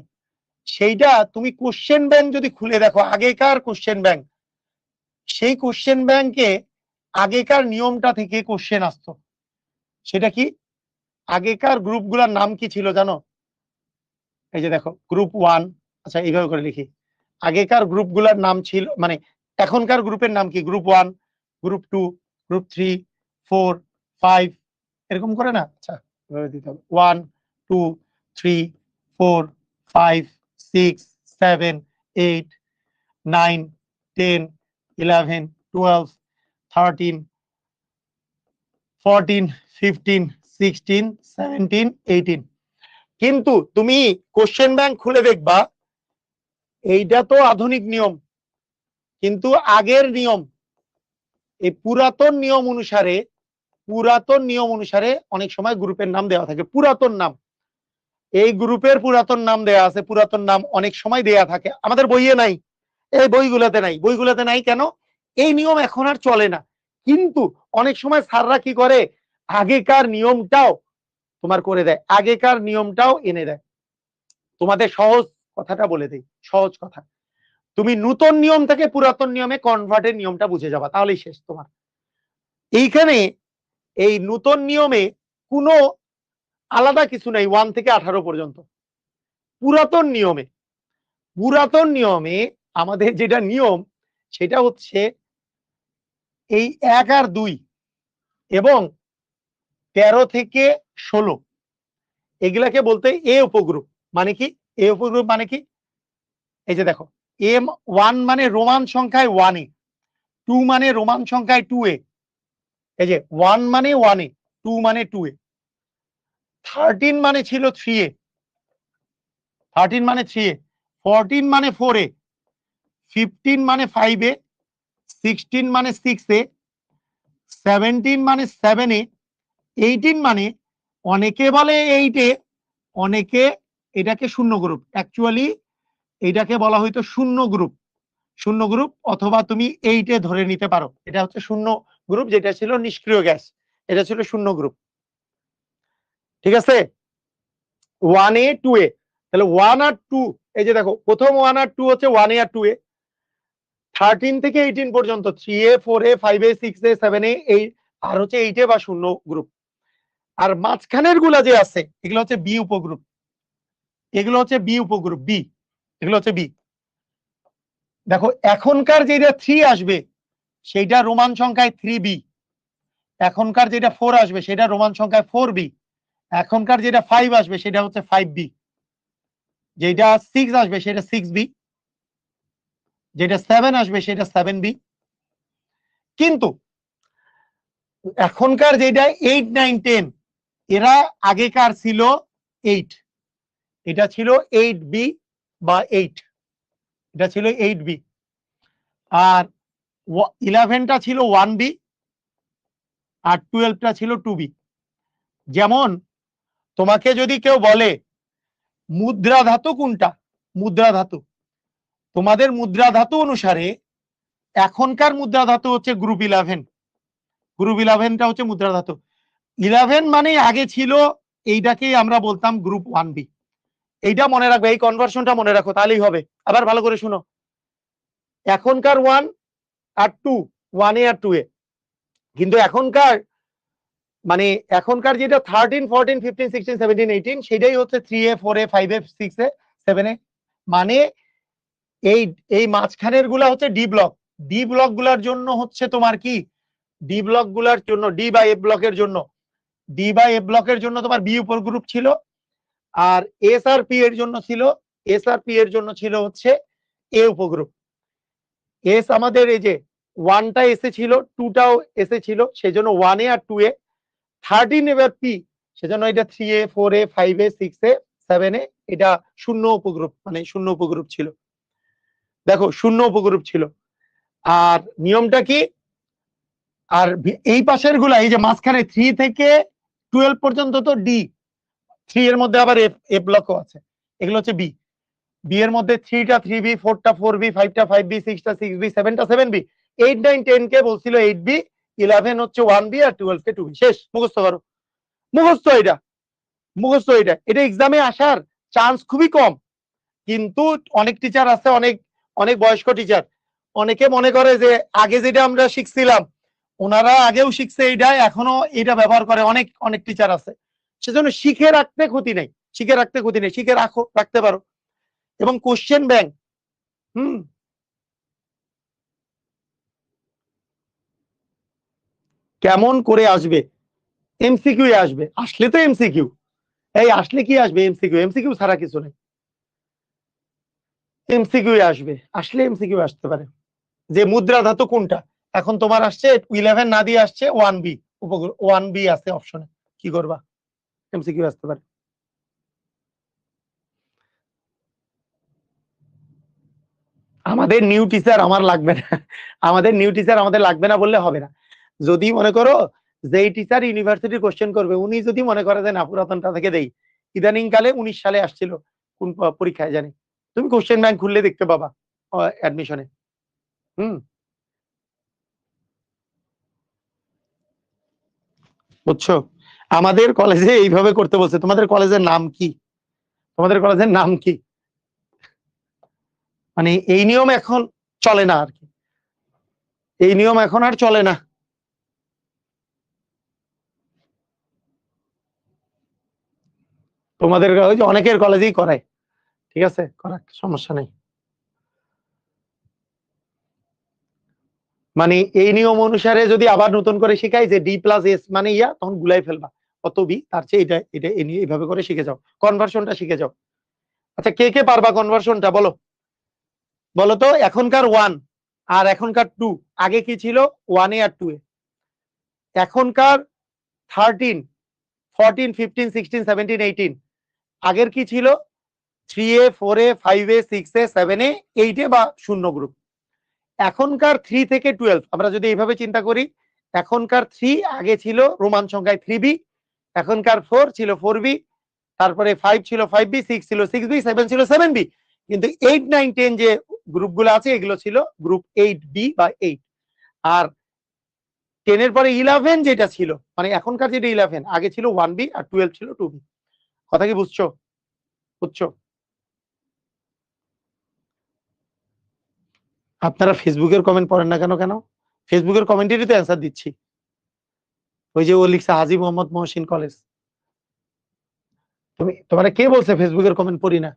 সেইটা তুমি কোশ্চেন ব্যাংক যদি খুলে দেখো, আগেকার কোশ্চেন ব্যাংক, সেই কোশ্চেন ব্যাংকে আগেকার নিয়মটা থেকে কোশ্চেন আসতো। সেটা কি? আগেকার গ্রুপগুলোর নাম কি ছিল জানো? এই যে দেখো গ্রুপ 1, আচ্ছা এইভাবে করে লিখি, আগেকার গ্রুপগুলোর নাম ছিল, মানে এখনকার গ্রুপের নাম কি? গ্রুপ 1, গ্রুপ 2, গ্রুপ 3, 4, 5 এরকম করে না? আচ্ছা এভাবে দিতে হবে, 1, 2, 3, 4, 5, 6, 7, 8, 9, 10, 11, 12, 13, 14, 15, 16, 17, 18। কিন্তু তুমি কোশ্চেন ব্যাংক খুলে দেখবা, এইটা তো আধুনিক নিয়ম, কিন্তু আগের নিয়ম, এই পুরাতন নিয়ম অনুসারে, পুরাতন নিয়ম অনুসারে অনেক সময় গ্রুপের নাম দেওয়া থাকে, পুরাতন নাম, এই গ্রুপের পুরাতন নাম দেয়া আছে, পুরাতন নাম অনেক সময় দেয়া থাকে, আমাদের বইয়ে নাই, এই বইগুলোতে নাই, বইগুলোতে নাই কেন? এই নিয়ম এখন আর চলে না, কিন্তু অনেক সময় স্যাররা কি করে, আগেকার নিয়মটাও তোমার করে দেয়, আগেকার নিয়মটাও এনে দেয়। তোমাদের সহজ কথাটা বলে দেই, সহজ কথা, তুমি নতুন নিয়ম থেকে পুরাতন নিয়মে কনভার্টের নিয়মটা বুঝে যাবা, তাহলেই শেষ তোমার। এইখানে এই নতুন নিয়মে কোনো আলাদা কিছু নাই 1 থেকে 18 পর্যন্ত। পুরাতন নিয়মে, পুরাতন নিয়মে আমাদের যেটা নিয়ম সেটা হচ্ছে এই 1 আর 2 এবং 13 থেকে 16, এগুলাকে বলতে এ উপগ্রুপ। মানে কি এ উপগ্রুপ? মানে কি, এই যে দেখো M1 মানে রোমান সংখ্যায় 1 এ, 2 মানে রোমান সংখ্যায় 2 এ, এই যে 1 মানে 1 এ, 2 মানে 2 এ, 13 মানে ছিল 3 এ, 13 মানে 3 এ, 14 মানে 4A, 15 মানে 5A, 16 মানে 6A, 17 মানে 7A, 18 মানে অনেকে বলে 8A, অনেকে এটাকে শূন্য গ্রুপ। অ্যাকচুয়ালি এটাকে বলা হয়তো শূন্য গ্রুপ, শূন্য গ্রুপ, অথবা তুমি 8A ধরে নিতে পারো। এটা হচ্ছে শূন্য গ্রুপ, যেটা ছিল নিষ্ক্রিয় গ্যাস, এটা ছিল শূন্য গ্রুপ। ঠিক আছে, 1A 2A, তাহলে 1 আর 2, এই যে দেখো প্রথম 1 আর 2 হচ্ছে 1A আর 2A, 13 থেকে 18 পর্যন্ত 3A 4A 5A 6A 7A, এই আর হচ্ছে 8A বা শূন্য গ্রুপ। আর মাঝখানের গুলা যে আছে এগুলো হচ্ছে বি উপগ্রুপ, এগুলো হচ্ছে বি উপগ্রুপ, বি, এগুলো হচ্ছে বি। দেখো এখনকার যেটা 3 আসবে সেইটা রোমান সংখ্যায় 3B, এখনকার যেটা 4 আসবে সেটা রোমান সংখ্যায় 4B, এখনকার যেটা 5 আসবে সেটা হচ্ছে 5B, যেটা 6 আসবে সেটা 6B, যেটা 7 আসবে সেটা 7B। কিন্তু এখনকার যেটা 8 9 10, এরা আগেকার ছিল 8, এটা ছিল 8B বা 8, এটা ছিল 8B। আর 11টা ছিল 1B, আর 12টা ছিল 2B। যেমন তোমাকে যদি কেউ বলে মুদ্রা ধাতু কোনটা, মুদ্রা ধাতু, তোমাদের মুদ্রা ধাতু অনুসারে এখনকার মুদ্রা ধাতু হচ্ছে গ্রুপ 11, গ্রুপ 11টা হচ্ছে মুদ্রা ধাতু। 11 মানে আগে ছিল, এইটাকেই আমরা বলতাম গ্রুপ 1B। এইটা মনে রাখবে, এই কনভার্সনটা মনে রাখো, তাহলেই হবে। আবার ভালো করে শুনো, এখনকার 1 আর 2, 1A আর 2A, কিন্তু এখনকার মানে এখনকার যেটা 13 14 15 16 17 18 সেটাই হচ্ছে 3A 4A 5A 6A 7A। মানে এই এই মাঝখানের গুলা হচ্ছে ডি ব্লক, ডি ব্লক গুলার জন্য হচ্ছে তোমার কি, ডি ব্লক গুলার জন্য, ডি বা এফ ব্লকের জন্য, ডি বা এফ ব্লকের জন্য তোমার বি উপগ্রুপ ছিল, আর এস আর পি এর জন্য ছিল, এস আর পি এর জন্য ছিল হচ্ছে এ উপগ্রুপ। এস আমাদের এই যে 1টা এসে ছিল, 2টাও এসে ছিল, সেজন্য 1A আর 2A। 13 এবার পি, সেজন্য এটা 3A 4A 5A 6A 7A, এটা শূন্য উপগ্রুপ, মানে শূন্য উপগ্রুপ ছিল। দেখো শূন্য উপগ্রুপ ছিল। আর নিয়মটা কি, আর এই পাশের গুলা, এই যে মাঝখানে 3 থেকে 12 পর্যন্ত তো ডি, 3 এর মধ্যে আবার এফ, এফ ব্লকও আছে, এগুলো হচ্ছে বি। বি এর মধ্যে 3টা 3B, 4টা 4B, 5টা 5B, 6টা 6B, 7টা 7B, 8 9 10 কে বলছিল 8B, 11 হচ্ছে 1B, আর 12 কে 2B। শেষ, মুখস্থ করো, মুখস্থ এটা, মুখস্থ এটা। এটা এক্সামে আসার চান্স খুবই কম, কিন্তু অনেক টিচার আছে, অনেক অনেক বয়স্ক টিচার, অনেকে মনে করে যে আগে যেটা আমরা শিখছিলাম ওনারা আগেও শিখছে এইটা, এখনো এটা ব্যবহার করে, অনেক অনেক টিচার আছে। সেজন্য শিখে রাখতে ক্ষতি নেই, শিখে রাখতে ক্ষতি নেই, শিখে রাখো, রাখতে পারো। এবং কোশ্চেন ব্যাংক, কেমন করে আসবে, এমসিকিউ আসবে, আসলে তো এমসিকিউ, এই আসলে কি আসবে, এমসিকিউ, এমসিকিউ ছাড়া কিছু নেই, এমসিকিউ আসবে, আসলে এমসিকিউ আসতে পারে। যে মুদ্রা ধাতু কোনটা, এখন তোমার আসছে 11 না দিয়ে আসছে 1B, 1B আছে অপশনে, কি করবা, এমসিকিউ আসতে পারে। আমাদের নিউ টিচার আমার লাগবে না, আমাদের নিউ টিচার আমাদের লাগবে না বললে হবে না। যদি মনে করো যেই টিচার ইউনিভার্সিটি কোশ্চেন করবে উনি যদি মনে করে যে না পুরাতনটা থেকে দেই, ইদানিং কালে 19 সালে আসছিল কোন পরীক্ষায় জানি, তুমি কোশ্চেন ব্যাংক খুললে দেখতে পাবা অ্যাডমিশনে। হুম, বুঝছো, আমাদের কলেজে এইভাবে করতে বলছে। তোমাদের কলেজের নাম কি, তোমাদের কলেজের নাম কি? মানে এই নিয়ম এখন চলে না আর কি, এই নিয়ম এখন আর চলে না। তোমাদের ওই যে অনেকের কলেজেই করায়, ঠিক আছে, করাক, সমস্যা নেই। মানে এই নিয়ম অনুসারে যদি আবার নতুন করে শিখাই যে D+S মানে ইয়া, তখন গুলাই ফেলবা, কত বি, তার চেয়ে এটা এটা এইভাবে করে শিখে যাও, কনভার্সনটা শিখে যাও। আচ্ছা কে কে পারবা কনভার্সনটা, বলো, বলো তো। এখনকার 1 আর এখনকার 2, আগে কি ছিল, 1A আর 2A। এখনকার 13 14 15 16 17 18, আগের কি ছিল, 3A 4A 5A 6A 7A 8A বা শূন্য গ্রুপ। এখনকার 3 থেকে 12 আমরা যদি এইভাবে চিন্তা করি, এখনকার 3 আগে ছিল রোমান সংখ্যায় 3B, এখনকার 4 ছিল 4B, তারপরে 5 ছিল 5B, 6 ছিল 6B, 7 ছিল 7B, কিন্তু 8 9 10 যে গ্রুপগুলো আছে এগুলো ছিল গ্রুপ 8B বা 8। আর 10 এর পরে 11 যেটা ছিল, মানে এখনকার যেটা 11 আগে ছিল 1B আর 12 ছিল 2B। কথা কি বুঝছো? আপনারা ফেসবুকের কমেন্ট পড়েন না কেন? ফেসবুকের কমেন্টেরই তো অ্যান্সার দিচ্ছি। ওই যে ও লিখছে হাজী মোহাম্মদ মহসিন কলেজ। তোমার কে বলছে ফেসবুকের কমেন্ট পড়ি না?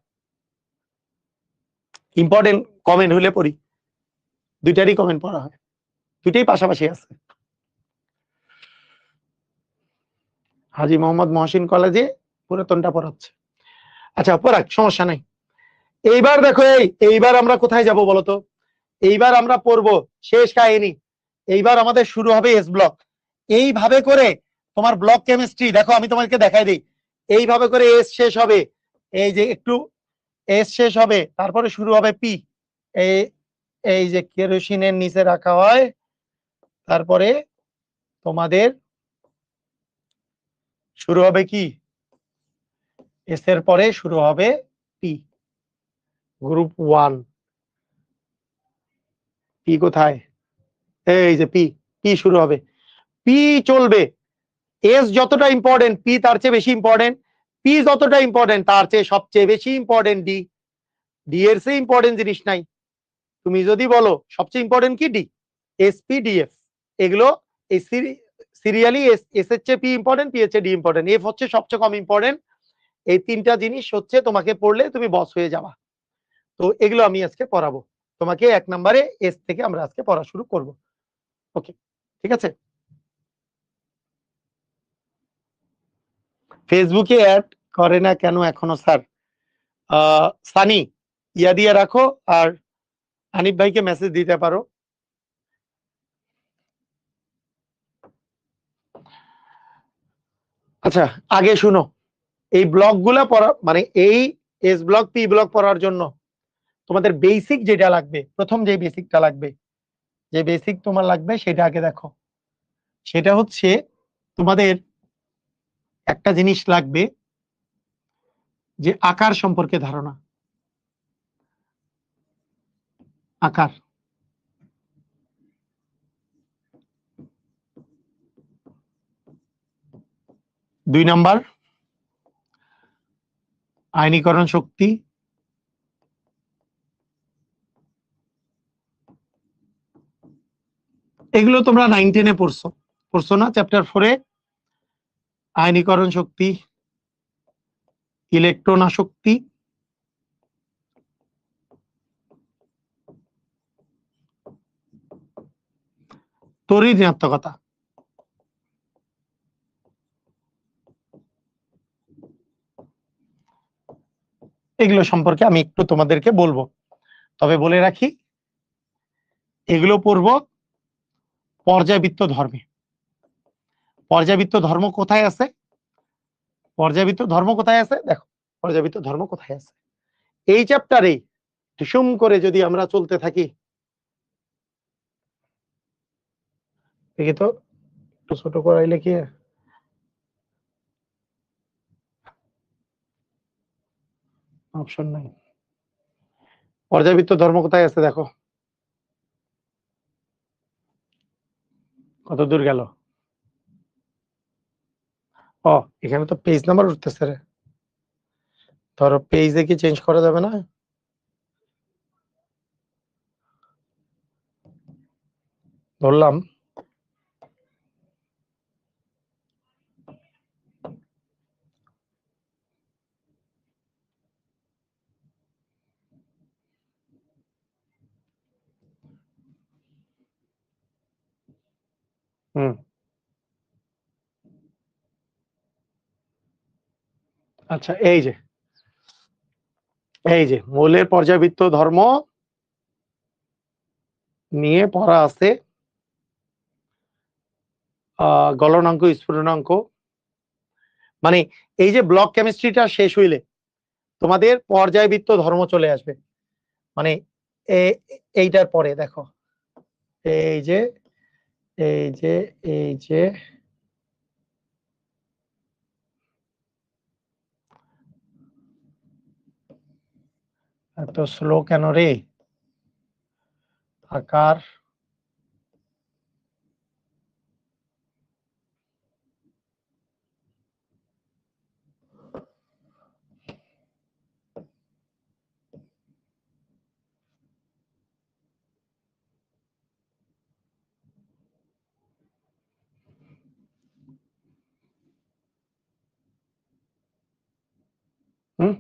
ইম্পর্টেন্ট কমেন্ট হলে পড়ি, দুইটারই কমেন্ট পড়া হয়, দুইটাই পাশাপাশি আছে। হাজী মোহাম্মদ মহসিন কলেজে পুরাতনটা পড়াচ্ছে। আচ্ছা পড়াক, সমস্যা নাই। এইবার দেখো, এইবার আমরা কোথায় যাব বলতো? এইবার আমরা পড়বো শেষ কাহিনী। এইবার আমাদের শুরু হবে এস ব্লক। এইভাবে করে তোমার ব্লক কেমিস্ট্রি, দেখো আমি তোমাকে দেখাই দিই, এইভাবে করে এস শেষ হবে, এই যে একটু এস শেষ হবে, তারপরে শুরু হবে পি, এই যে কেরোসিনের নিচে রাখা হয়, তারপরে তোমাদের শুরু হবে কি, এস এর পরে শুরু হবে পি, গ্রুপ 1। পি কোথায়? এই যে পি, পি শুরু হবে, পি চলবে। এস যতটা ইম্পর্টেন্ট পি তার চেয়ে বেশি ইম্পর্টেন্ট, পি যতটা ইম্পর্টেন্ট তার চেয়ে সবচেয়ে বেশি ইম্পর্টেন্ট ডি, ডি এর চেয়ে ইম্পর্টেন্ট জিনিস নাই। তুমি যদি বলো সবচেয়ে ইম্পর্টেন্ট কি, ডি, এসপি ডিএফ, এগুলো এই সিরিয়ালি এস এর চেয়ে পি ইম্পর্টেন্ট, পি এর চেয়ে ডি ইম্পর্টেন্ট, এফ হচ্ছে সবচেয়ে কম ইম্পর্টেন্ট। এই তিনটা জিনিস হচ্ছে তোমাকে পড়লে তুমি বস হয়ে যাবা। তো এগুলো আমি আজকে পড়াবো তোমাকে। 1 নম্বরে এস থেকে আমরা আজকে পড়া শুরু করব। ওকে, ঠিক আছে। ফেসবুকে অ্যাড করে না কেন এখনো স্যার? সানি ইয়া দিয়ে রাখো, আর হানিফ ভাইকে মেসেজ দিতে পারো। আচ্ছা আগে শুনো, এই ব্লকগুলা পড়া মানে এই এস ব্লক পি ব্লক পড়ার জন্য তোমাদের বেসিক যেটা লাগবে, প্রথম যে বেসিকটা লাগবে, যে বেসিক তোমার লাগবে সেটা আগে দেখো। সেটা হচ্ছে তোমাদের একটা জিনিস লাগবে, যে আকার সম্পর্কে ধারণা। আকার 2 নাম্বার, আয়নীকরণ শক্তি, এগুলো তোমরা 9 10-এ পড়ছো না? চ্যাপ্টার 4-এ আয়নীকরণ শক্তি, ইলেকট্রন আসক্তি, তড়িৎ ঋণাত্মকতা। এগুলো সম্পর্কে আমি একটু তোমাদেরকে বলবো, তবে বলে রাখি এগুলো পড়বো পর্যায়বৃত্ত ধর্মে। পর্যায়বৃত্ত ধর্ম কোথায় আছে? পর্যায়বৃত্ত ধর্ম কোথায় আছে দেখো, পর্যায়বৃত্ত ধর্ম কোথায় আছে এই চ্যাপ্টারে। ঢিসুম করে যদি আমরা চলতে থাকি, দেখি তো একটু ছোট করাইলে কি অপশন নাই। পর্যায়বৃত্ত ধর্ম কোথায় আছে দেখো, কত দূর গেল? ও এখানে তো পেজ নাম্বার উঠতেছে রে, ধরো পেজে কি চেঞ্জ করা যাবে না? ধরলাম হুম, আচ্ছা এই যে মৌলের পর্যায়বৃত্ত ধর্ম নিয়ে পড়া আছে, গলনাঙ্ক স্ফুটনাঙ্ক। মানে এই যে ব্লক কেমিস্ট্রিটা শেষ হইলে তোমাদের পর্যায়বৃত্ত ধর্ম চলে আসবে, মানে এইটার পরে দেখো এই যে এই যে এই যে এত স্লো কেন রে আকার, হুম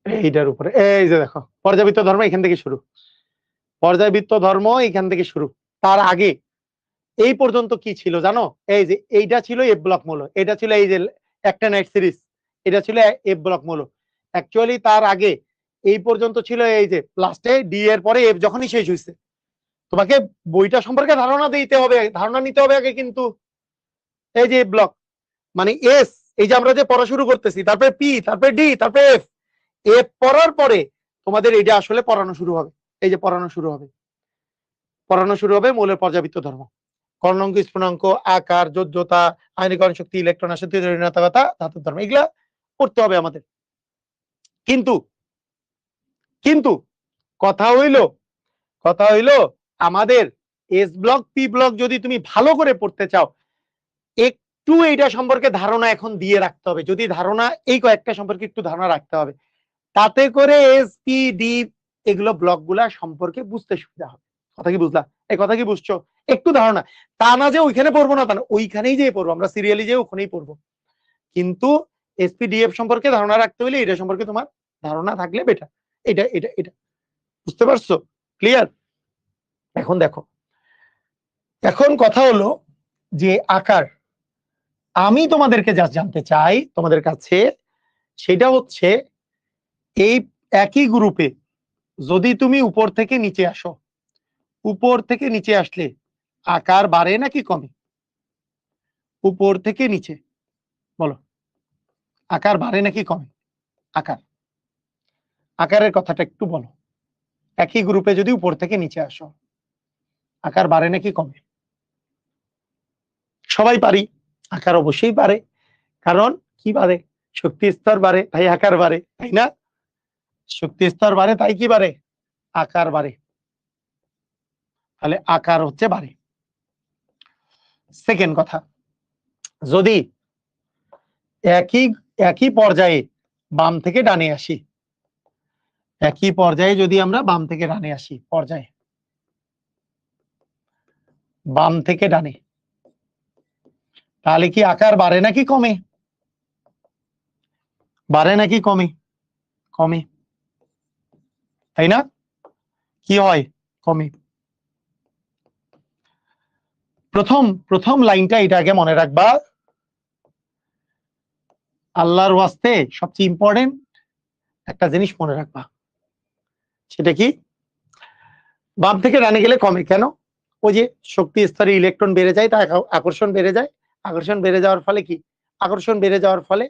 এইটার উপরে এই যে দেখো পর্যাবৃত্ত ধর্ম এখান থেকে শুরু, পর্যায়বৃত্ত ধর্ম এখান থেকে শুরু। তার আগে এই পর্যন্ত কি ছিল জানো? এই যে এইটা ছিল এফ ব্লক মৌল, এটা ছিল এই যে অ্যাক্টিনাইড সিরিজ, এটা ছিল এফ ব্লক মৌল। অ্যাকচুয়ালি তার আগে এই পর্যন্ত ছিল এই যে লাস্টে ডি এর পরে এফ যখনই শেষ হয়েছে। তোমাকে বইটা সম্পর্কে ধারণা দিতে হবে, ধারণা নিতে হবে আগে। কিন্তু এই যে ব্লক মানে এস, এই যে আমরা যে পড়া শুরু করতেছি, তারপরে পি, তারপরে ডি, তারপরে এফ, এফ পড়ার পরে তোমাদের এটা আসলে পড়ানো শুরু হবে। এই যে পড়ানো শুরু হবে, পড়ানো শুরু হবে মৌলের পর্যাবৃত্ত ধর্ম, কর্ণাঙ্ক, স্ফুটনাঙ্ক, আকার, যোজ্যতা, আয়নীকরণ শক্তি, ইলেকট্রন আসক্তি, ঋণাত্মকতা, ধাতুর ধর্ম, এগুলা পড়তে হবে আমাদের। কিন্তু কিন্তু কথা হইলো আমাদের এস ব্লক পি ব্লক যদি তুমি ভালো করে পড়তে চাও, একটু এইটা সম্পর্কে ধারণা এখন দিয়ে রাখতে হবে। যদি ধারণা এই কয়েকটা সম্পর্কে একটু ধারণা রাখতে হবে, তাতে করে এস পি ডি এগুলো ব্লক গুলা সম্পর্কে বুঝতে সুবিধা হবে। কথা কি বুঝলা? এই কথা কি বুঝছো? একটু ধারণা, তা না যে ওইখানে পড়বো না, তা না, ওইখানেই যে পড়বো, আমরা সিরিয়ালি যে ওখানেই পড়বো। কিন্তু এসপিডিএফ সম্পর্কে ধারণা রাখতে হলে এটা সম্পর্কে তোমার ধারণা থাকলে বেটার। এটা এটা এটা বুঝতে পারছো? ক্লিয়ার? এখন দেখো, এখন কথা হলো যে আকার, আমি তোমাদেরকে যা জানতে চাই তোমাদের কাছে সেটা হচ্ছে এই একই গ্রুপে যদি তুমি উপর থেকে নিচে আসো, উপর থেকে নিচে আসলে আকার বাড়ে নাকি কমে? উপর থেকে নিচে বলো, আকার বাড়ে নাকি কমে? আকার, আকারের কথাটা একটু বলো। একই গ্রুপে যদি উপর থেকে নিচে আসো, আকার বাড়ে নাকি কমে? সবাই পারি, আকার অবশ্যই বাড়ে। কারণ কি বাড়ে? শক্তি স্তর বাড়ে, তাই আকার বাড়ে, তাই না? শক্তি স্তর বাড়ে, তাই কি বাড়ে? আকার বাড়ে। তাহলে আকার হচ্ছে বাড়ে। সেকেন্ড কথা, যদি একই একই পর্যায়ে বাম থেকে ডানে আসি, একই পর্যায়ে যদি আমরা বাম থেকে ডানে আসি, পর্যায়ে বাম থেকে ডানে, তাহলে কি আকার বাড়ে নাকি কমে? বাড়ে নাকি কমে? কমে, তাই না? কি হয়? কমে। প্রথম প্রথম লাইনটা এটা আগে মনে রাখবা, আল্লাহর ওয়াস্তে সবচেয়ে ইম্পর্টেন্ট একটা জিনিস মনে রাখবা। সেটা কি? বাম থেকে ডানে গেলে কমে কেন? ওই যে শক্তি স্তরে ইলেকট্রন বেড়ে যায়, তাই আকর্ষণ বেড়ে যায়। আকর্ষণ বেড়ে যাওয়ার ফলে কি? আকর্ষণ বেড়ে যাওয়ার ফলে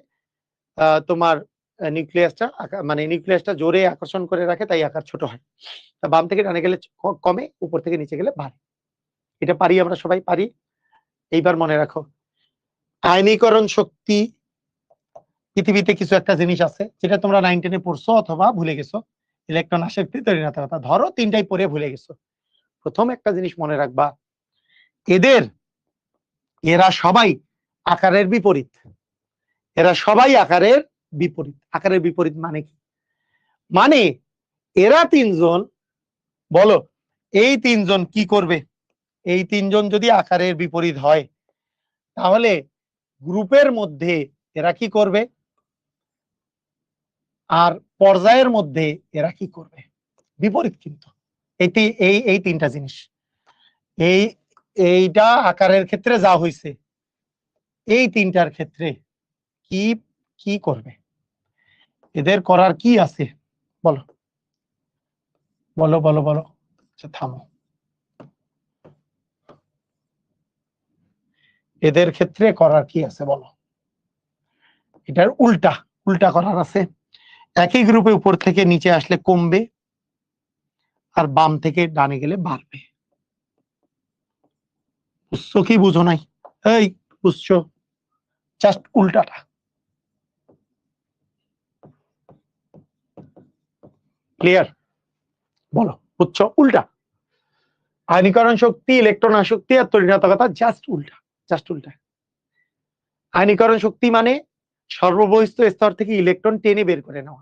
তোমার নিউক্লিয়াসটা মানে নিউক্লিয়াসটা জোরে আকর্ষণ করে রাখে, তাই আকার ছোট হয়। তা বাম থেকে ডানে গেলে কমে, উপর থেকে নিচে গেলে বাড়ে। এটা পারি, আমরা সবাই পারি। এইবার মনে রাখো, আয়নীকরণ শক্তি, পৃথিবীতে কিছু একটা জিনিস আছে যেটা তোমরা 9 10-এ পড়ছো অথবা ভুলে গেছো, ইলেকট্রন আসক্তি, ঋণাত্মকতা, ধরো তিনটাই পড়ে ভুলে গেছো। প্রথম একটা জিনিস মনে রাখবা, এরা সবাই আকারের বিপরীত। এরা সবাই আকারের বিপরীত। আকারের বিপরীত মানে কি? মানে এরা তিনজন, বলো, এই তিনজন কি করবে? এই তিনজন যদি আকারের বিপরীত হয়, তাহলে গ্রুপের মধ্যে এরা কি করবে? আর পর্যায়ের মধ্যে এরা কি করবে? বিপরীত। কিন্তু এই তিনটা জিনিস, এই এইটা আকারের ক্ষেত্রে যা হয়েছে, এই তিনটার ক্ষেত্রে কি কি করবে? এদের করার কি আছে? বলো বলো বলো বলো। আচ্ছা থামো, এদের ক্ষেত্রে করার কি আছে বলো? এটার উল্টা উল্টা করার আছে। একই গ্রুপে উপর থেকে নিচে আসলে কমবে, আর বাম থেকে ডানে গেলে বাড়বে। বুঝছো কি বুঝো নাই? এই বুঝছো? জাস্ট উল্টাটা। ক্লিয়ার? বলো বুঝছো? উল্টা। আয়নীকরণ শক্তি, ইলেকট্রন আসক্তি আর তড়িৎঘাতকতা জাস্ট উল্টা, জাস্ট উল্টা। আয়নীকরণ শক্তি মানে সর্ববহিস্থ স্তর থেকে ইলেকট্রন টেনে বের করে নেওয়া।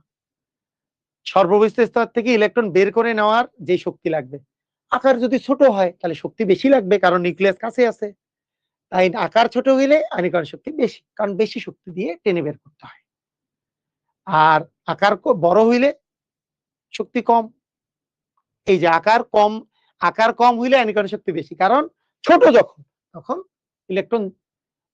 সর্ববহিস্থ স্তর থেকে ইলেকট্রন বের করে নেওয়ার যে শক্তি লাগবে, আকার যদি ছোট হয় তাহলে শক্তি বেশি লাগবে, কারণ নিউক্লিয়াস কাছে আছে। তাই আকার ছোট হইলে আয়নীকরণ শক্তি বেশি, কারণ বেশি শক্তি দিয়ে টেনে বের করতে হয়। আর আকার বড় হইলে শক্তি কম। এই যে আকার কম হইলে আয়নীকরণ শক্তি বেশি, কারণ ছোট যখন তখন ইলেকট্রন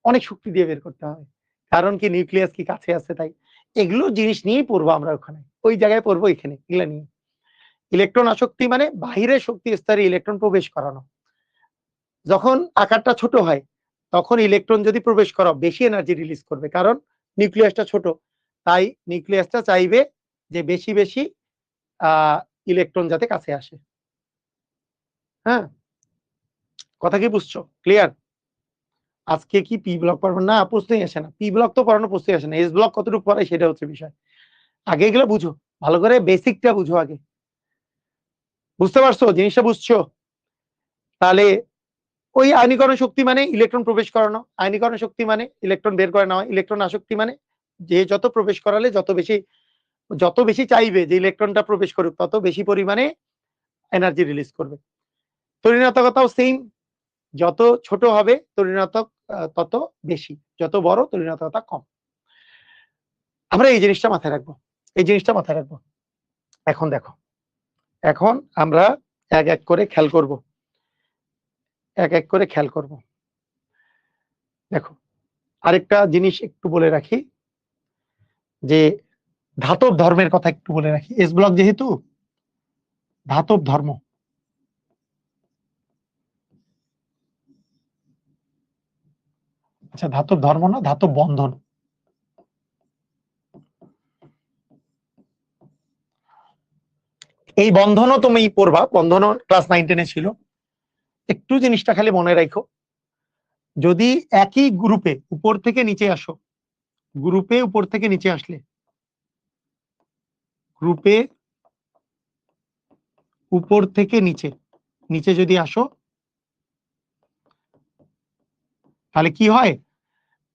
অনেক শক্তি দিয়ে বের করতে হয়, কারণ কি নিউক্লিয়াস কি কাছে আছে। তাই এগুলো জিনিস নিয়েই পড়বো আমরা, ওখানে ওই জায়গায় পড়বো, এখানে এগুলো নিয়ে। ইলেকট্রন আসক্তি মানে বাহিরের শক্তি স্তরে ইলেকট্রন প্রবেশ করানো। যখন আকারটা ছোট হয় তখন ইলেকট্রন যদি প্রবেশ করা বেশি এনার্জি রিলিজ করবে, কারণ নিউক্লিয়াসটা ছোট। তাই নিউক্লিয়াসটা চাইবে যে বেশি বেশি ইলেকট্রন যাতে কাছে আসে। হ্যাঁ, কথা কি বুঝছো? ক্লিয়ার? আজকে কি পি ব্লক পড়াবো না? প্রশ্নই আসে না। পি ব্লক তো পড়ানো প্রশ্নই আসে না। এস ব্লক কতটুকু পড়ায় সেটা হচ্ছে বিষয়। আগে এগুলো বুঝো, ভালো করে বেসিকটা বুঝো আগে। বুঝতে পারছো? জিনিসটা বুঝছো? তাহলে ওই আয়নীকরণ শক্তি মানে ইলেকট্রন প্রবেশ করানো, আয়নীকরণ শক্তি মানে ইলেকট্রন বের করে নেওয়া, ইলেকট্রন আসক্তি মানে যে যত প্রবেশ করালে যত বেশি চাইবে যে ইলেকট্রনটা প্রবেশ করুক, তত বেশি পরিমাণে এনার্জি রিলিজ করবে। তড়িৎঘাতকতাও সেম, যত ছোট হবে তড়িৎঘাতক তত বেশি, যত বড় তড়িৎঘাতকতা কম। আমরা এই জিনিসটা মাথায় রাখবো, এই জিনিসটা মাথায় রাখবো। এখন দেখো, এখন আমরা এক এক করে খেয়াল করব, এক এক করে খেয়াল করব। দেখো, আরেকটা জিনিস একটু বলে রাখি, যে ধাতব ধর্মের কথা একটু বলে রাখি। এস ব্লক যেহেতু, ধাতব ধর্ম, আচ্ছা ধাতব ধর্ম না, ধাতব বন্ধন। এই বন্ধনও তুমি পড়বা, বন্ধনও ক্লাস 9-10-এ ছিল। একটু জিনিসটা খালি মনে রাখো, যদি একই গ্রুপে উপর থেকে নিচে আসো, গ্রুপে উপর থেকে নিচে আসলে, গ্রুপে উপর থেকে নিচে, নিচে যদি আসো, তাহলে কি হয়?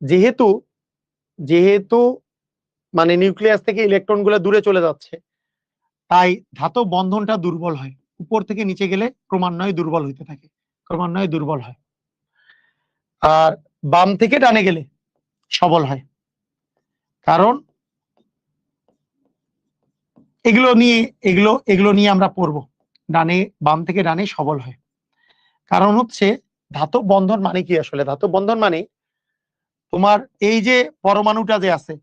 যেহেতু যেহেতু মানে নিউক্লিয়াস থেকে ইলেকট্রন গুলো দূরে চলে যাচ্ছে, তাই ধাতব বন্ধনটা দুর্বল হয়। উপর থেকে নিচে গেলে ক্রমান্বয়ে দুর্বল হইতে থাকে, ক্রমান্বয়ে দুর্বল হয়। আর বাম থেকে ডানে গেলে সবল হয়, কারণ এগুলো নিয়ে আমরা পড়বো। ডানে, বাম থেকে ডানে সবল হয়, কারণ হচ্ছে ধাতব বন্ধন মানে কি? আসলে ধাতব বন্ধন মানে তোমার এই যে পরমাণুটা যে আছে,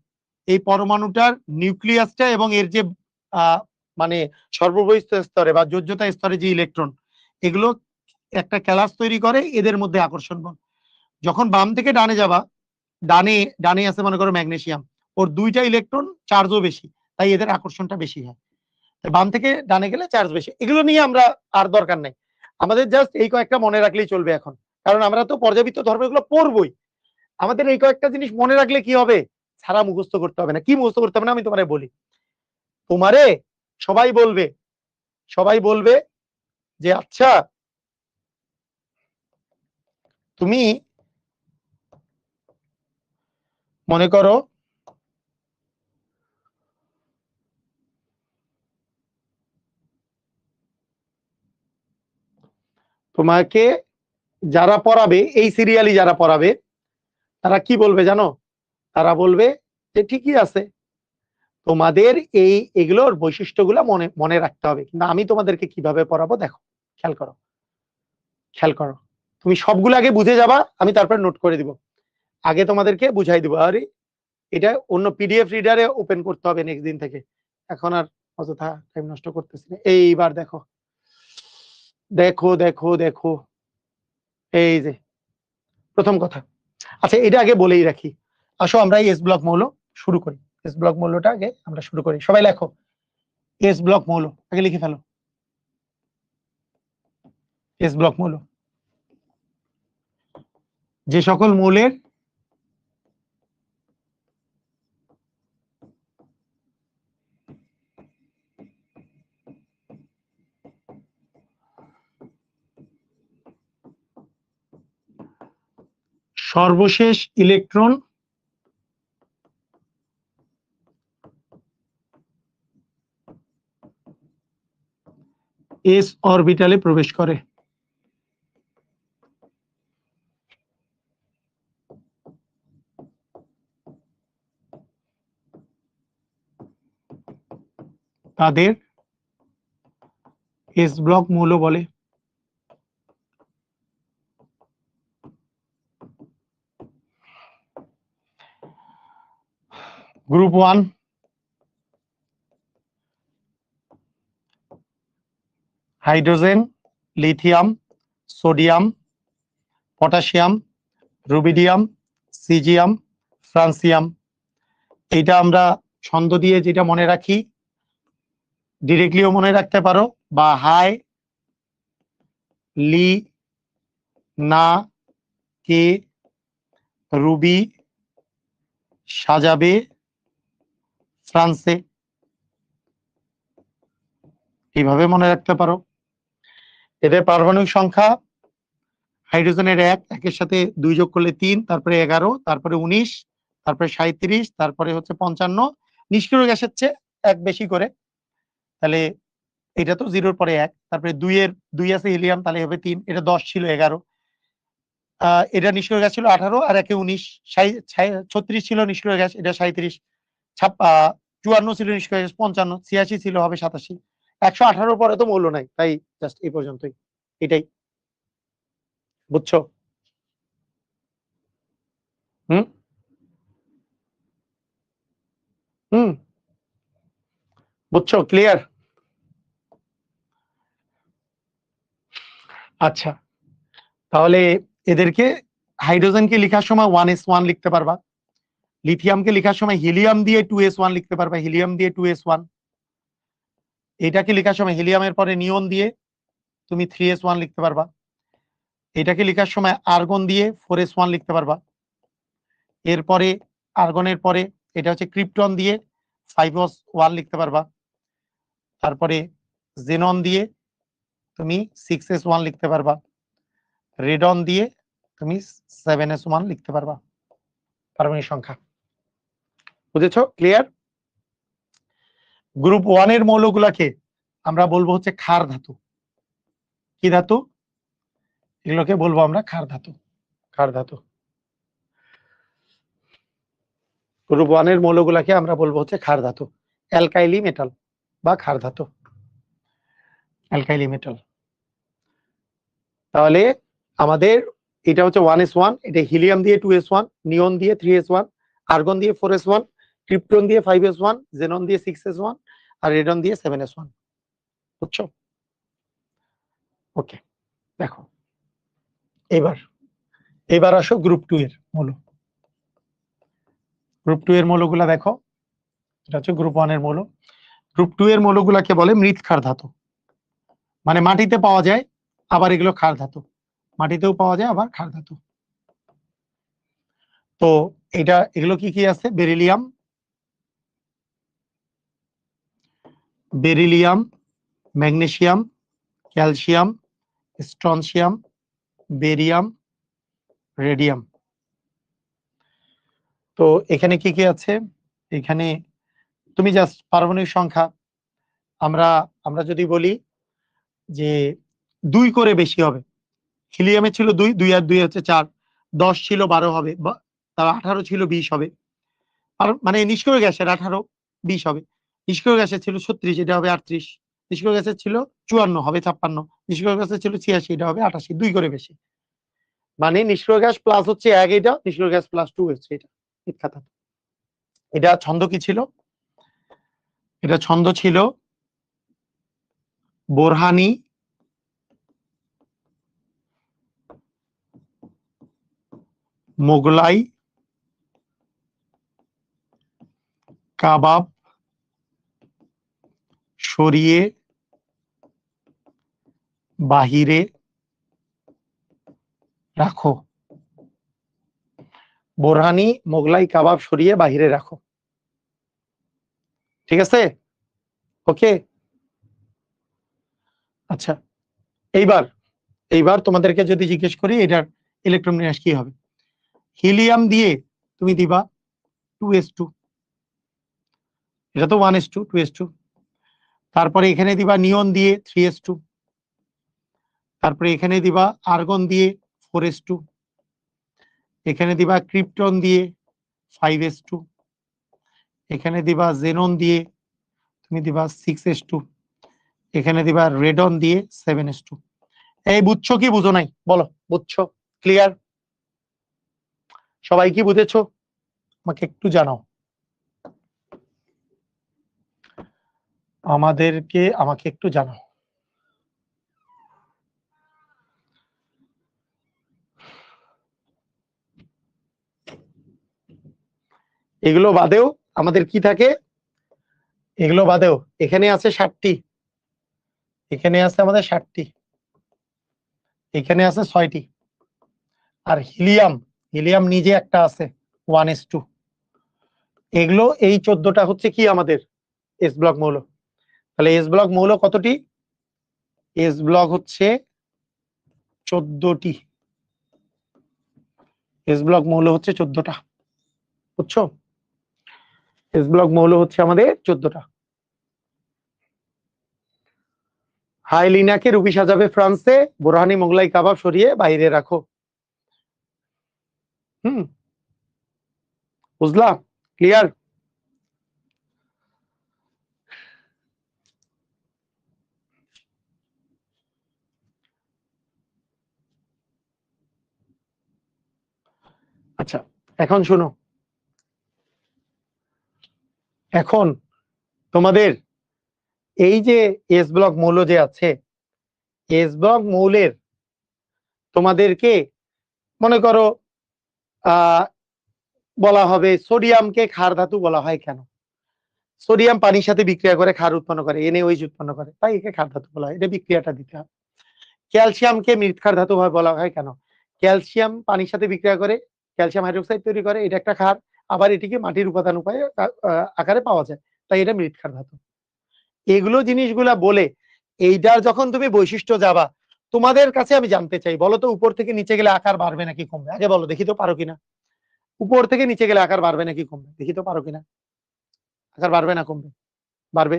এই পরমাণুটার নিউক্লিয়াসটা এবং এর যে মানে সর্ববহিস্থ স্তরে বা যোজ্যতা স্তরে যে ইলেকট্রন, এগুলো একটা ক্যালাস তৈরি করে এদের মধ্যে আকর্ষণ বল। যখন বাম থেকে ডানে যাবা, ডানে ডানে আছে মনে করো ম্যাগনেসিয়াম, ওর দুইটা ইলেকট্রন চার্জও বেশি, তাই এদের আকর্ষণটা বেশি হয়। বাম থেকে ডানে গেলে চার্জ বেশি। এগুলো নিয়ে আমরা আর দরকার নাই, আমাদের জাস্ট এই কয়েকটা মনে রাখলেই চলবে এখন, কারণ আমরা তো পর্যাবৃত্ত ধর্ম এগুলো পড়বই। আমাদের এই কয়েকটা জিনিস মনে রাখলে কি হবে? সারা মুখস্থ করতে হবে না। কি মুখস্থ করতে হবে না? আমি তোমারে বলি, তোমারে সবাই বলবে, সবাই বলবে যে আচ্ছা তুমি মনে করো তোমাকে যারা পড়াবে, এই সিরিয়ালি যারা পড়াবে, তারা কি বলবে জানো? তারা বলবে যে ঠিকই আছে, তোমাদের এগুলোর বৈশিষ্ট্যগুলো মনে মনে রাখতে হবে, কিন্তু আমি তোমাদেরকে কিভাবে পড়াবো দেখো, খেয়াল করো, খেয়াল করো। তুমি সবগুলো আগে বুঝে যাবা, আমি তারপর নোট করে দিব। আগে তোমাদেরকে বুঝাই দিব, আরে এটা অন্য পিডিএফ রিডারে ওপেন করতে হবে নেক্সট দিন থেকে, এখন আর অযথা টাইম নষ্ট করতেছি না। এইবার দেখো, দেখো দেখো দেখো, এই যে প্রথম কথা, আচ্ছা, এটা আগে বলেই রাখি, আসো আমরা এস ব্লক মৌল শুরু করি। এস ব্লক মৌলটা আগে আমরা শুরু করি। সবাই লেখো এস ব্লক মৌল, আগে লিখে ফেলো এস ব্লক মৌল। যে সকল মৌলের সর্বশেষ ইলেকট্রন এস অরবিটালে প্রবেশ করে, তাদের এস ব্লক মৌল বলে। Group 1 hydrogen, lithium, sodium, potassium, rubidium, caesium, francium. এইটা আমরা ছন্দ দিয়ে যেটা মনে রাখি, ডিরেক্টলিও মনে রাখতে পারো, বা হাই লি না কে রুবি সাজাবে ফ্রান্সে, এইভাবে মনে রাখতে পারো। এদের পারমাণবিক সংখ্যা হাইড্রোজেনের 1, 1-এর সাথে 2 যোগ করলে 3, তারপরে 11, তারপরে 19, তারপরে 37, তারপরে হচ্ছে 55। নিষ্ক্রিয় গ্যাসের চেয়ে 1 বেশি করে, তাহলে এটা তো 0-এর পরে 1, তারপরে 2 আছে হিলিয়াম, তাহলে হবে 3, এটা 10 ছিল 11, এটা নিষ্ক্রিয় গ্যাস ছিল 18, আর 1-এ 19, 36 ছিল নিষ্ক্রিয় গ্যাস, এটা 37, 54 ছিল নিষ্ক্রিয় গ্যাস 55, 86 ছিল, হবে 87, 118 পরে তো মৌল নাই, তাই জাস্ট এই পর্যন্তই। এটাই বুঝছো? হুম হুম বুঝছো? ক্লিয়ার? আচ্ছা, তাহলে এদেরকে হাইড্রোজেনকে লেখার সময় 1s1 লিখতে পারবা, লিথিয়ামকে লেখার সময় হিলিয়াম দিয়ে 2s1 লিখতে পারবা, হিলিয়াম দিয়ে 2s1। এটাকে লেখার সময় হিলিয়ামের পরে নিয়ন দিয়ে তুমি 3s1 লিখতে পারবা। এটাকে লেখার সময় আর্গন দিয়ে 4s1 লিখতে পারবা। এরপরে আর্গনের পরে এটা হচ্ছে ক্রিপ্টন দিয়ে 5s1 লিখতে পারবা। তারপরে জেনন দিয়ে তুমি 6s1 লিখতে পারবা। রেডন দিয়ে তুমি 7s1 লিখতে পারবা। পারমাণবিক সংখ্যা বুঝেছো? ক্লিয়ার? গ্রুপ 1 এর মৌলগুলাকে আমরা বলবো হচ্ছে ক্ষার ধাতু। কি ধাতু? এগুলোকে বলবো আমরা ক্ষার ধাতু। ক্ষার ধাতু। গ্রুপ 1 এর মৌলগুলাকে আমরা বলবো হচ্ছে ক্ষার ধাতু, অ্যালকাইলি মেটাল বা ক্ষার ধাতু, অ্যালকাইলি মেটাল। তাহলে আমাদের এটা হচ্ছে 1s1, এটা হিলিয়াম দিয়ে 2s1, নিয়ন দিয়ে 3s1, আর্গন দিয়ে 4s1, ক্রিপ্টন দিয়ে 5s1, জেনন দিয়ে 6s1, আর রেডন দিয়ে 7s1। বুঝছো? ওকে, দেখো এবার আসো গ্রুপ 2 এর মৌল। গ্রুপ 2 এর মৌলগুলা দেখো, এটা হচ্ছে গ্রুপ 1 এর মৌল। গ্রুপ 2 এর মৌলগুলাকে বলে মৃৎ ক্ষার ধাতু, মানে মাটিতে পাওয়া যায়, আবার এগুলো ক্ষার ধাতু, মাটিতেও পাওয়া যায় আবার ক্ষার ধাতু। তো এগুলো কি কি আছে? Beryllium, magnesium, calcium, strontium, barium, radium. তো এখানে কি কি আছে? এখানে তুমি জাস্ট পারমাণবিক সংখ্যা আমরা আমরা যদি বলি যে 2 করে বেশি হবে, হিলিয়ামে ছিল 2, 2 আর 2 হচ্ছে 4, 10 ছিল 12 হবে, বা 18 ছিল 20 হবে। আর মানে নিষ্ক্রিয় গ্যাসের 18 20 হবে, নিষ্ক্রিয় গ্যাসের ছিল 36, এটা হবে 38, নিষ্ক্রিয় গ্যাসের ছিল 54, হবে 56, নিষ্ক্রিয় গ্যাসের ছিল 86, এটা হবে 88, 2 করে বেশি। মানে নিষ্ক্রিয় গ্যাস প্লাস হচ্ছে 1, এটা নিষ্ক্রিয় গ্যাস প্লাস 2 হচ্ছে এটা। এটা ছন্দ কি ছিল? এটা ছন্দ ছিল বোরহানি মোগলাই কাবাব সরিয়ে বাহিরে রাখো। বোরহানি মোগলাই কাবাব সরিয়ে বাহিরে রাখো। ঠিক আছে, ওকে। আচ্ছা, এইবার তোমাদেরকে যদি জিজ্ঞেস করি এটার ইলেকট্রন বিন্যাস কি হবে, হিলিয়াম দিয়ে তুমি দিবা 2s2, এটা তো 1s2 2s2। তারপরে এখানে দিবা নিয়ন দিয়ে 3s2, তারপরে এখানে দিবা আর্গন দিয়ে 4s2, এখানে দিবা ক্রিপ্টন দিয়ে 5s2, এখানে দিবা জেনন দিয়ে তুমি দিবা 6s2, এখানে দিবা রেডন দিয়ে 7s2। এই বুঝছো কি বুঝো নাই বলো, বুঝছো? ক্লিয়ার? সবাই কি বুঝেছো? আমাকে একটু জানাও, আমাকে একটু জানাও। এগুলো বাদেও আমাদের কি থাকে, এগুলো বাদেও এখানে আছে 60টি, এখানে আছে আমাদের 60টি, এখানে আছে 6টি, আর হিলিয়াম নিজে একটা আছে 1s2। এগুলো এই 14টা হচ্ছে কি আমাদের এস ব্লক মৌল। তাহলে এস ব্লক মৌল কতটি? এস ব্লক হচ্ছে 14টি, এস ব্লক মৌল হচ্ছে 14টা, বুঝছো? এস ব্লক মৌল হচ্ছে আমাদের 14টা। হাই লিনাকে রুবি সাজাবে ফ্রান্সে, বোরহানি মোগলাই কাবাব সরিয়ে বাইরে রাখো। বুঝলা? ক্লিয়ার? আচ্ছা, এখন শোনো, এখন তোমাদের এই যে এস ব্লক মৌল যে আছে, এস ব্লক মৌলের তোমাদেরকে মনে করো বলা হবে সোডিয়ামকে ক্ষার ধাতু বলা হয় কেন? সোডিয়াম পানির সাথে বিক্রিয়া করে ক্ষার উৎপন্ন করে, NaOH উৎপন্ন করে, তাই একে ক্ষার ধাতু বলা হয়, এটা বিক্রিয়াটা দিতে হবে। ক্যালসিয়ামকে মৃৎক্ষার ধাতু বলা হয় কেন? ক্যালসিয়াম পানির সাথে বিক্রিয়া করে ক্যালসিয়াম হাইড্রোক্সাইড তৈরি করে, এটা একটা ক্ষার, আবার এটিকে মাটির উপাদান উপায়ে আকারে পাওয়া যায়, তাই এটা মৃৎক্ষার ধাতু। এগুলো জিনিসগুলা বলে এইটার যখন তুমি বৈশিষ্ট্য যাবা, তোমাদের কাছে আমি জানতে চাই, বলো তো উপর থেকে নিচে গেলে আকার বাড়বে নাকি কমবে? আগে বলো দেখি তো, পারো কিনা? উপর থেকে নিচে গেলে আকার বাড়বে নাকি কমবে? দেখি তো পারো কিনা? আকার বাড়বে না কমবে? বাড়বে।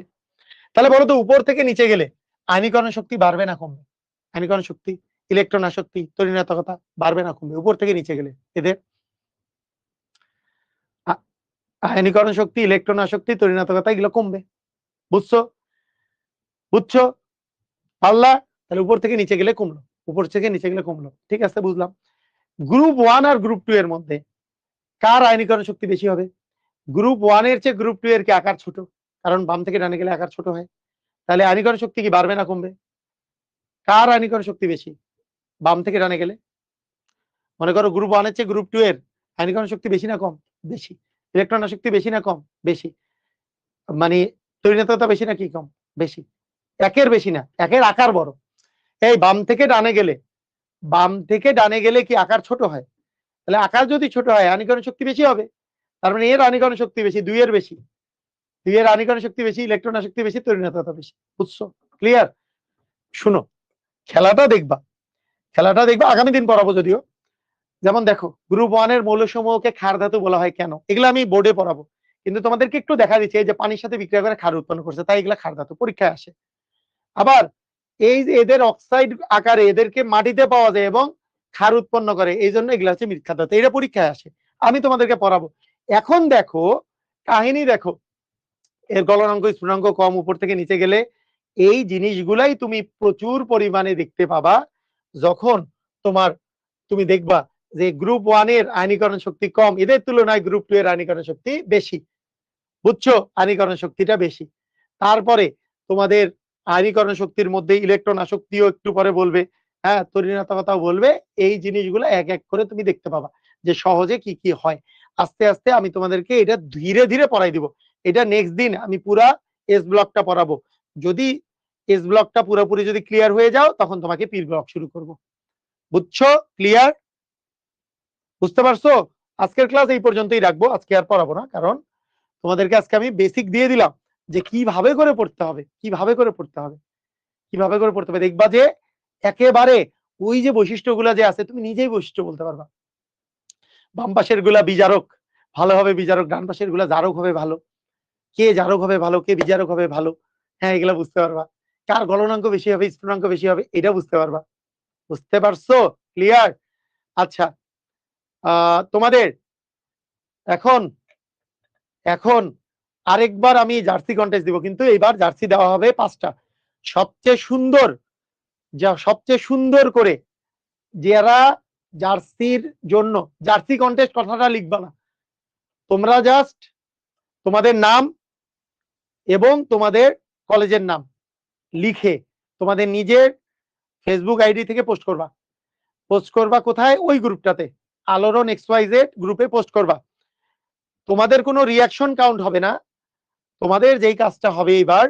তাহলে বলো তো উপর থেকে নিচে গেলে আয়নীকরণ শক্তি বাড়বে না কমবে? আয়নীকরণ শক্তি, ইলেকট্রন আসক্তি, তড়িৎ বাড়বে না কমবে উপর থেকে নিচে গেলে? এদের আয়নীকরণ শক্তি, ইলেকট্রন আসক্তি, তড়িৎ এগুলো কমবে। বুঝছো? বুঝছো? পারলা? তাহলে উপর থেকে নিচে গেলে কমলো, উপর থেকে নিচে গেলে কমলো, ঠিক আছে, বুঝলাম। গ্রুপ 1 আর গ্রুপ 2 এর মধ্যে কার আয়নীকরণ শক্তি বেশি হবে? গ্রুপ 1 এর চেয়ে গ্রুপ 2 এর কি আকার ছোট, কারণ বাম থেকে ডানে গেলে আকার ছোট হয়, তাহলে আয়নীকরণ শক্তি কি বাড়বে না কমবে? কার আয়নীকরণ শক্তি বেশি বাম থেকে ডানে গেলে? মনে করো গ্রুপ 1 এর চেয়ে গ্রুপ 2 এর আয়নীকরণ শক্তি বেশি না কম? বেশি। ইলেকট্রন শক্তি বেশি না কম? বেশি। মানে তড়িৎ বেশি না কি কম? বেশি। একের বেশি না, একের আকার বড়। এই বাম থেকে ডানে গেলে কি আকার ছোট হয়? তাহলে আকার যদি ছোট হয় আয়নীকরণ শক্তি বেশি হবে, তার মানে এর আয়নীকরণ শক্তি বেশি, 2 এর বেশি, 2 এর আয়নীকরণ শক্তি বেশি, ইলেকট্রন শক্তি বেশি, তড়িৎ বেশি। বুঝছো? ক্লিয়ার? শুনো, খেলাটা দেখবা আগামী দিন পড়াবো যদিও। যেমন দেখো, গ্রুপ 1 এর মৌলসমূহকে ক্ষার ধাতু বলা হয় কেন, এগুলো আমি বোর্ডে পড়াবো, কিন্তু তোমাদেরকে একটু দেখা দিচ্ছে এই যে পানির সাথে বিক্রিয়া করে ক্ষার উৎপন্ন করছে, তাই এগুলা ক্ষার ধাতু, পরীক্ষায় আসে। আবার এই যে এদের অক্সাইড আকারে এদেরকে মাটিতে পাওয়া যায় এবং ক্ষার উৎপন্ন করে, এই জন্য এগুলা হচ্ছে মৃৎক্ষার ধাতু, এটা পরীক্ষায় আসে, আমি তোমাদেরকে পড়াবো। এখন দেখো কাহিনী, দেখো এর গলনাঙ্ক স্ফুটনাঙ্ক কম, উপর থেকে নিচে গেলে এই জিনিসগুলাই তুমি প্রচুর পরিমাণে দেখতে পাবা যখন তুমি দেখবা যে গ্রুপ 1 এর আয়নীকরণ শক্তি কম, এদের তুলনায় গ্রুপ 2 এর আয়নীকরণ শক্তি বেশি। বুঝছো? আয়নীকরণ শক্তিটা বেশি। তারপরে তোমাদের আয়নীকরণ শক্তির মধ্যে ইলেকট্রন আসক্তিও একটু পরে বলবে, হ্যাঁ, তড়িৎ বলবে, এই জিনিসগুলো এক এক করে তুমি দেখতে পাবা। যে সহজে কি কি হয়। আস্তে আস্তে আমি তোমাদেরকে এটা ধীরে ধীরে পড়াই দিব। এটা নেক্সট দিন আমি পুরা এস ব্লকটা পড়াবো। যদি এস ব্লকটা পুরোপুরি যদি ক্লিয়ার হয়ে যাও তখন তোমাকে পি ব্লক শুরু করব। বুঝছো? ক্লিয়ার? বুঝতে পারছো? আজকের ক্লাস এই পর্যন্তই রাখবো, আজকে আর পড়াবো না, কারণ তোমাদেরকে আজকে আমি বেসিক দিয়ে দিলাম যে কিভাবে করে পড়তে হবে, কিভাবে করে পড়তে হবে, কিভাবে করে পড়তে হবে। দেখবা যে একেবারে ওই যে বৈশিষ্ট্যগুলো যে আছে তুমি নিজেই বৈশিষ্ট্য বলতে পারবা। বাম পাশের গুলা বিজারক, ভালো হবে বিজারক। ডান পাশের গুলা জারক হবে ভালো। কে জারক হবে ভালো, কে বিজারক হবে ভালো, হ্যাঁ এগুলা বুঝতে পারবা। কার গলনাঙ্ক বেশি হবে, স্ফুটনাঙ্ক বেশি হবে, এটা বুঝতে পারবা। বুঝতে পারছো? ক্লিয়ার? আচ্ছা, তোমাদের এখন এখন আরেকবার আমি জার্সি কন্টেস্ট দিব, কিন্তু এইবার জার্সি দেওয়া হবে 5টা। সবচেয়ে সুন্দর, যা সবচেয়ে সুন্দর করে যারা জার্সির জন্য, জার্সি কন্টেস্ট কথাটা লিখবা না, তোমরা জাস্ট তোমাদের নাম এবং তোমাদের কলেজের নাম লিখে তোমাদের নিজের ফেসবুক আইডি থেকে পোস্ট করবা। পোস্ট করবা কোথায়? ওই গ্রুপটাতে, আলোড়ন এক্সওয়াইজেড গ্রুপে পোস্ট করবা। তোমাদের কোনো রিয়াকশন কাউন্ট হবে না। তোমাদের যেই কাজটা হবে এবার,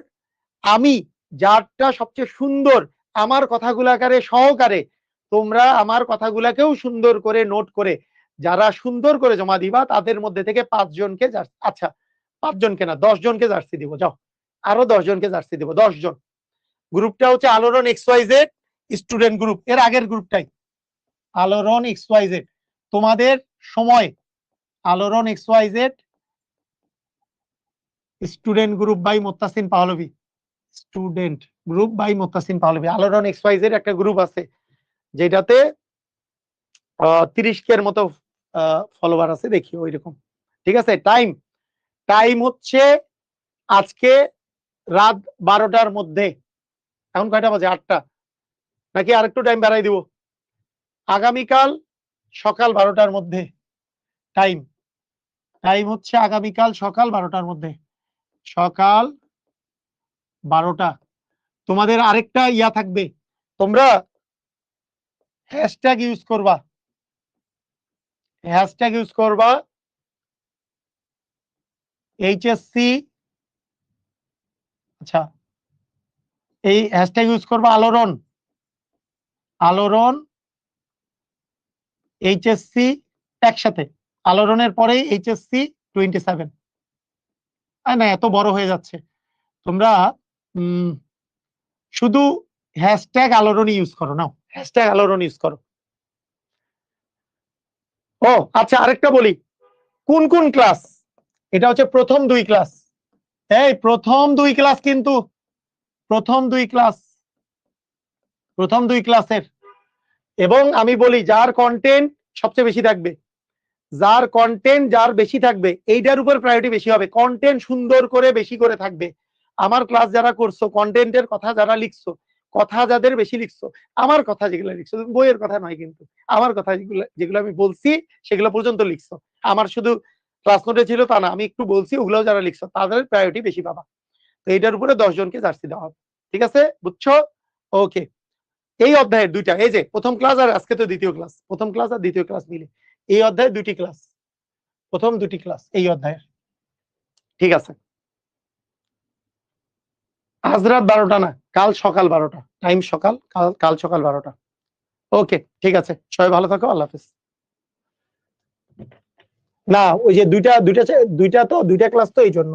আমি যারটা সবচেয়ে সুন্দর আমার কথাগুলাকারে সহকারে তোমরা আমার কথাগুলাকেও সুন্দর করে নোট করে যারা সুন্দর করে জমা দিবা তাদের মধ্যে থেকে 5 জনকে, আচ্ছা 5 জনকে না 10 জনকে জার্সি দিব। যাও, আরো 10 জনকে জার্সি দিব, 10 জন। গ্রুপটা হচ্ছে আলোড়ন এক্সওয়াইজেড স্টুডেন্ট গ্রুপ, এর আগের গ্রুপটাই আলোড়ন এক্সওয়াইজেড। তোমাদের সময় Aloron XYZ student group by Mottasin Pahlavi, student group by Mottasin Pahlavi. Aloron XYZ একটা গ্রুপ আছে যেটাতে 30 কের মতো ফলোয়ার আছে, দেখি ওইরকম। ঠিক আছে? টাইম টাইম হচ্ছে আজকে রাত 12টার মধ্যে। এখন কয়টা বাজে? 8টা, নাকি আরেকটু টাইম বাড়াই দিব? আগামীকাল সকাল 12টার মধ্যে টাইম। টাইম হচ্ছে আগামীকাল সকাল 12টার মধ্যে, সকাল 12টা। তোমাদের আরেকটা ইয়া থাকবে, তোমরা হ্যাশট্যাগ ইউজ করবা, হ্যাশট্যাগ ইউজ করবা এইচএসসি। আচ্ছা, এই হ্যাশট্যাগ ইউজ করবা আলোড়ন, আলোড়ন এইচএসসি একসাথে, আলোড়নের পরেই এইচএসসি 27। না এত বড় হয়ে যাচ্ছে, তোমরা শুধু হ্যাশট্যাগ আলোড়ন ইউজ করো, নাও হ্যাশট্যাগ আলোড়ন ইউজ করো। ও আচ্ছা, আরেকটা বলি, কোন কোন ক্লাস, এটা হচ্ছে প্রথম 2 ক্লাস, এই প্রথম 2 ক্লাস, কিন্তু প্রথম 2 ক্লাস, প্রথম 2 ক্লাসের। এবং আমি বলি যার কন্টেন্ট সবচেয়ে বেশি থাকবে, যার কন্টেন্ট যার বেশি থাকবে এইটার উপর প্রায়োরিটি বেশি হবে। কন্টেন্ট সুন্দর করে বেশি করে থাকবে। আমার ক্লাস যারা করছো, কন্টেন্টের কথা যারা লিখছো, কথা যাদের বেশি লিখছো, আমার কথা যেগুলো লিখছো, বইয়ের কথা নয় কিন্তু, আমার কথা যেগুলো যেগুলো আমি বলছি সেগুলো পর্যন্ত লিখছো, আমার শুধু ক্লাস নোটে ছিল তা না, আমি একটু বলছি, ওগুলো যারা লিখছো তাদের প্রায়োরিটি বেশি পাবা। তো এইটার উপরে 10 জনকে জার্সি দেওয়া হবে। ঠিক আছে? বুঝছো? ওকে। এই অধ্যায়ের 2টা, এই যে প্রথম ক্লাস আর আজকে তো দ্বিতীয় ক্লাস, প্রথম ক্লাস আর দ্বিতীয় ক্লাস মিলে এই অধ্যায়ের 2টি ক্লাস, প্রথম 2টি ক্লাস এই অধ্যায়ের। ঠিক আছে? আজ রাত 12টা না, কাল সকাল 12টা, টাইম সকাল, কাল সকাল 12টা। ওকে, ঠিক আছে, সবাই ভালো থাকো, আল্লাহ হাফেজ। না ওই যে দুইটা ক্লাস তো এই জন্য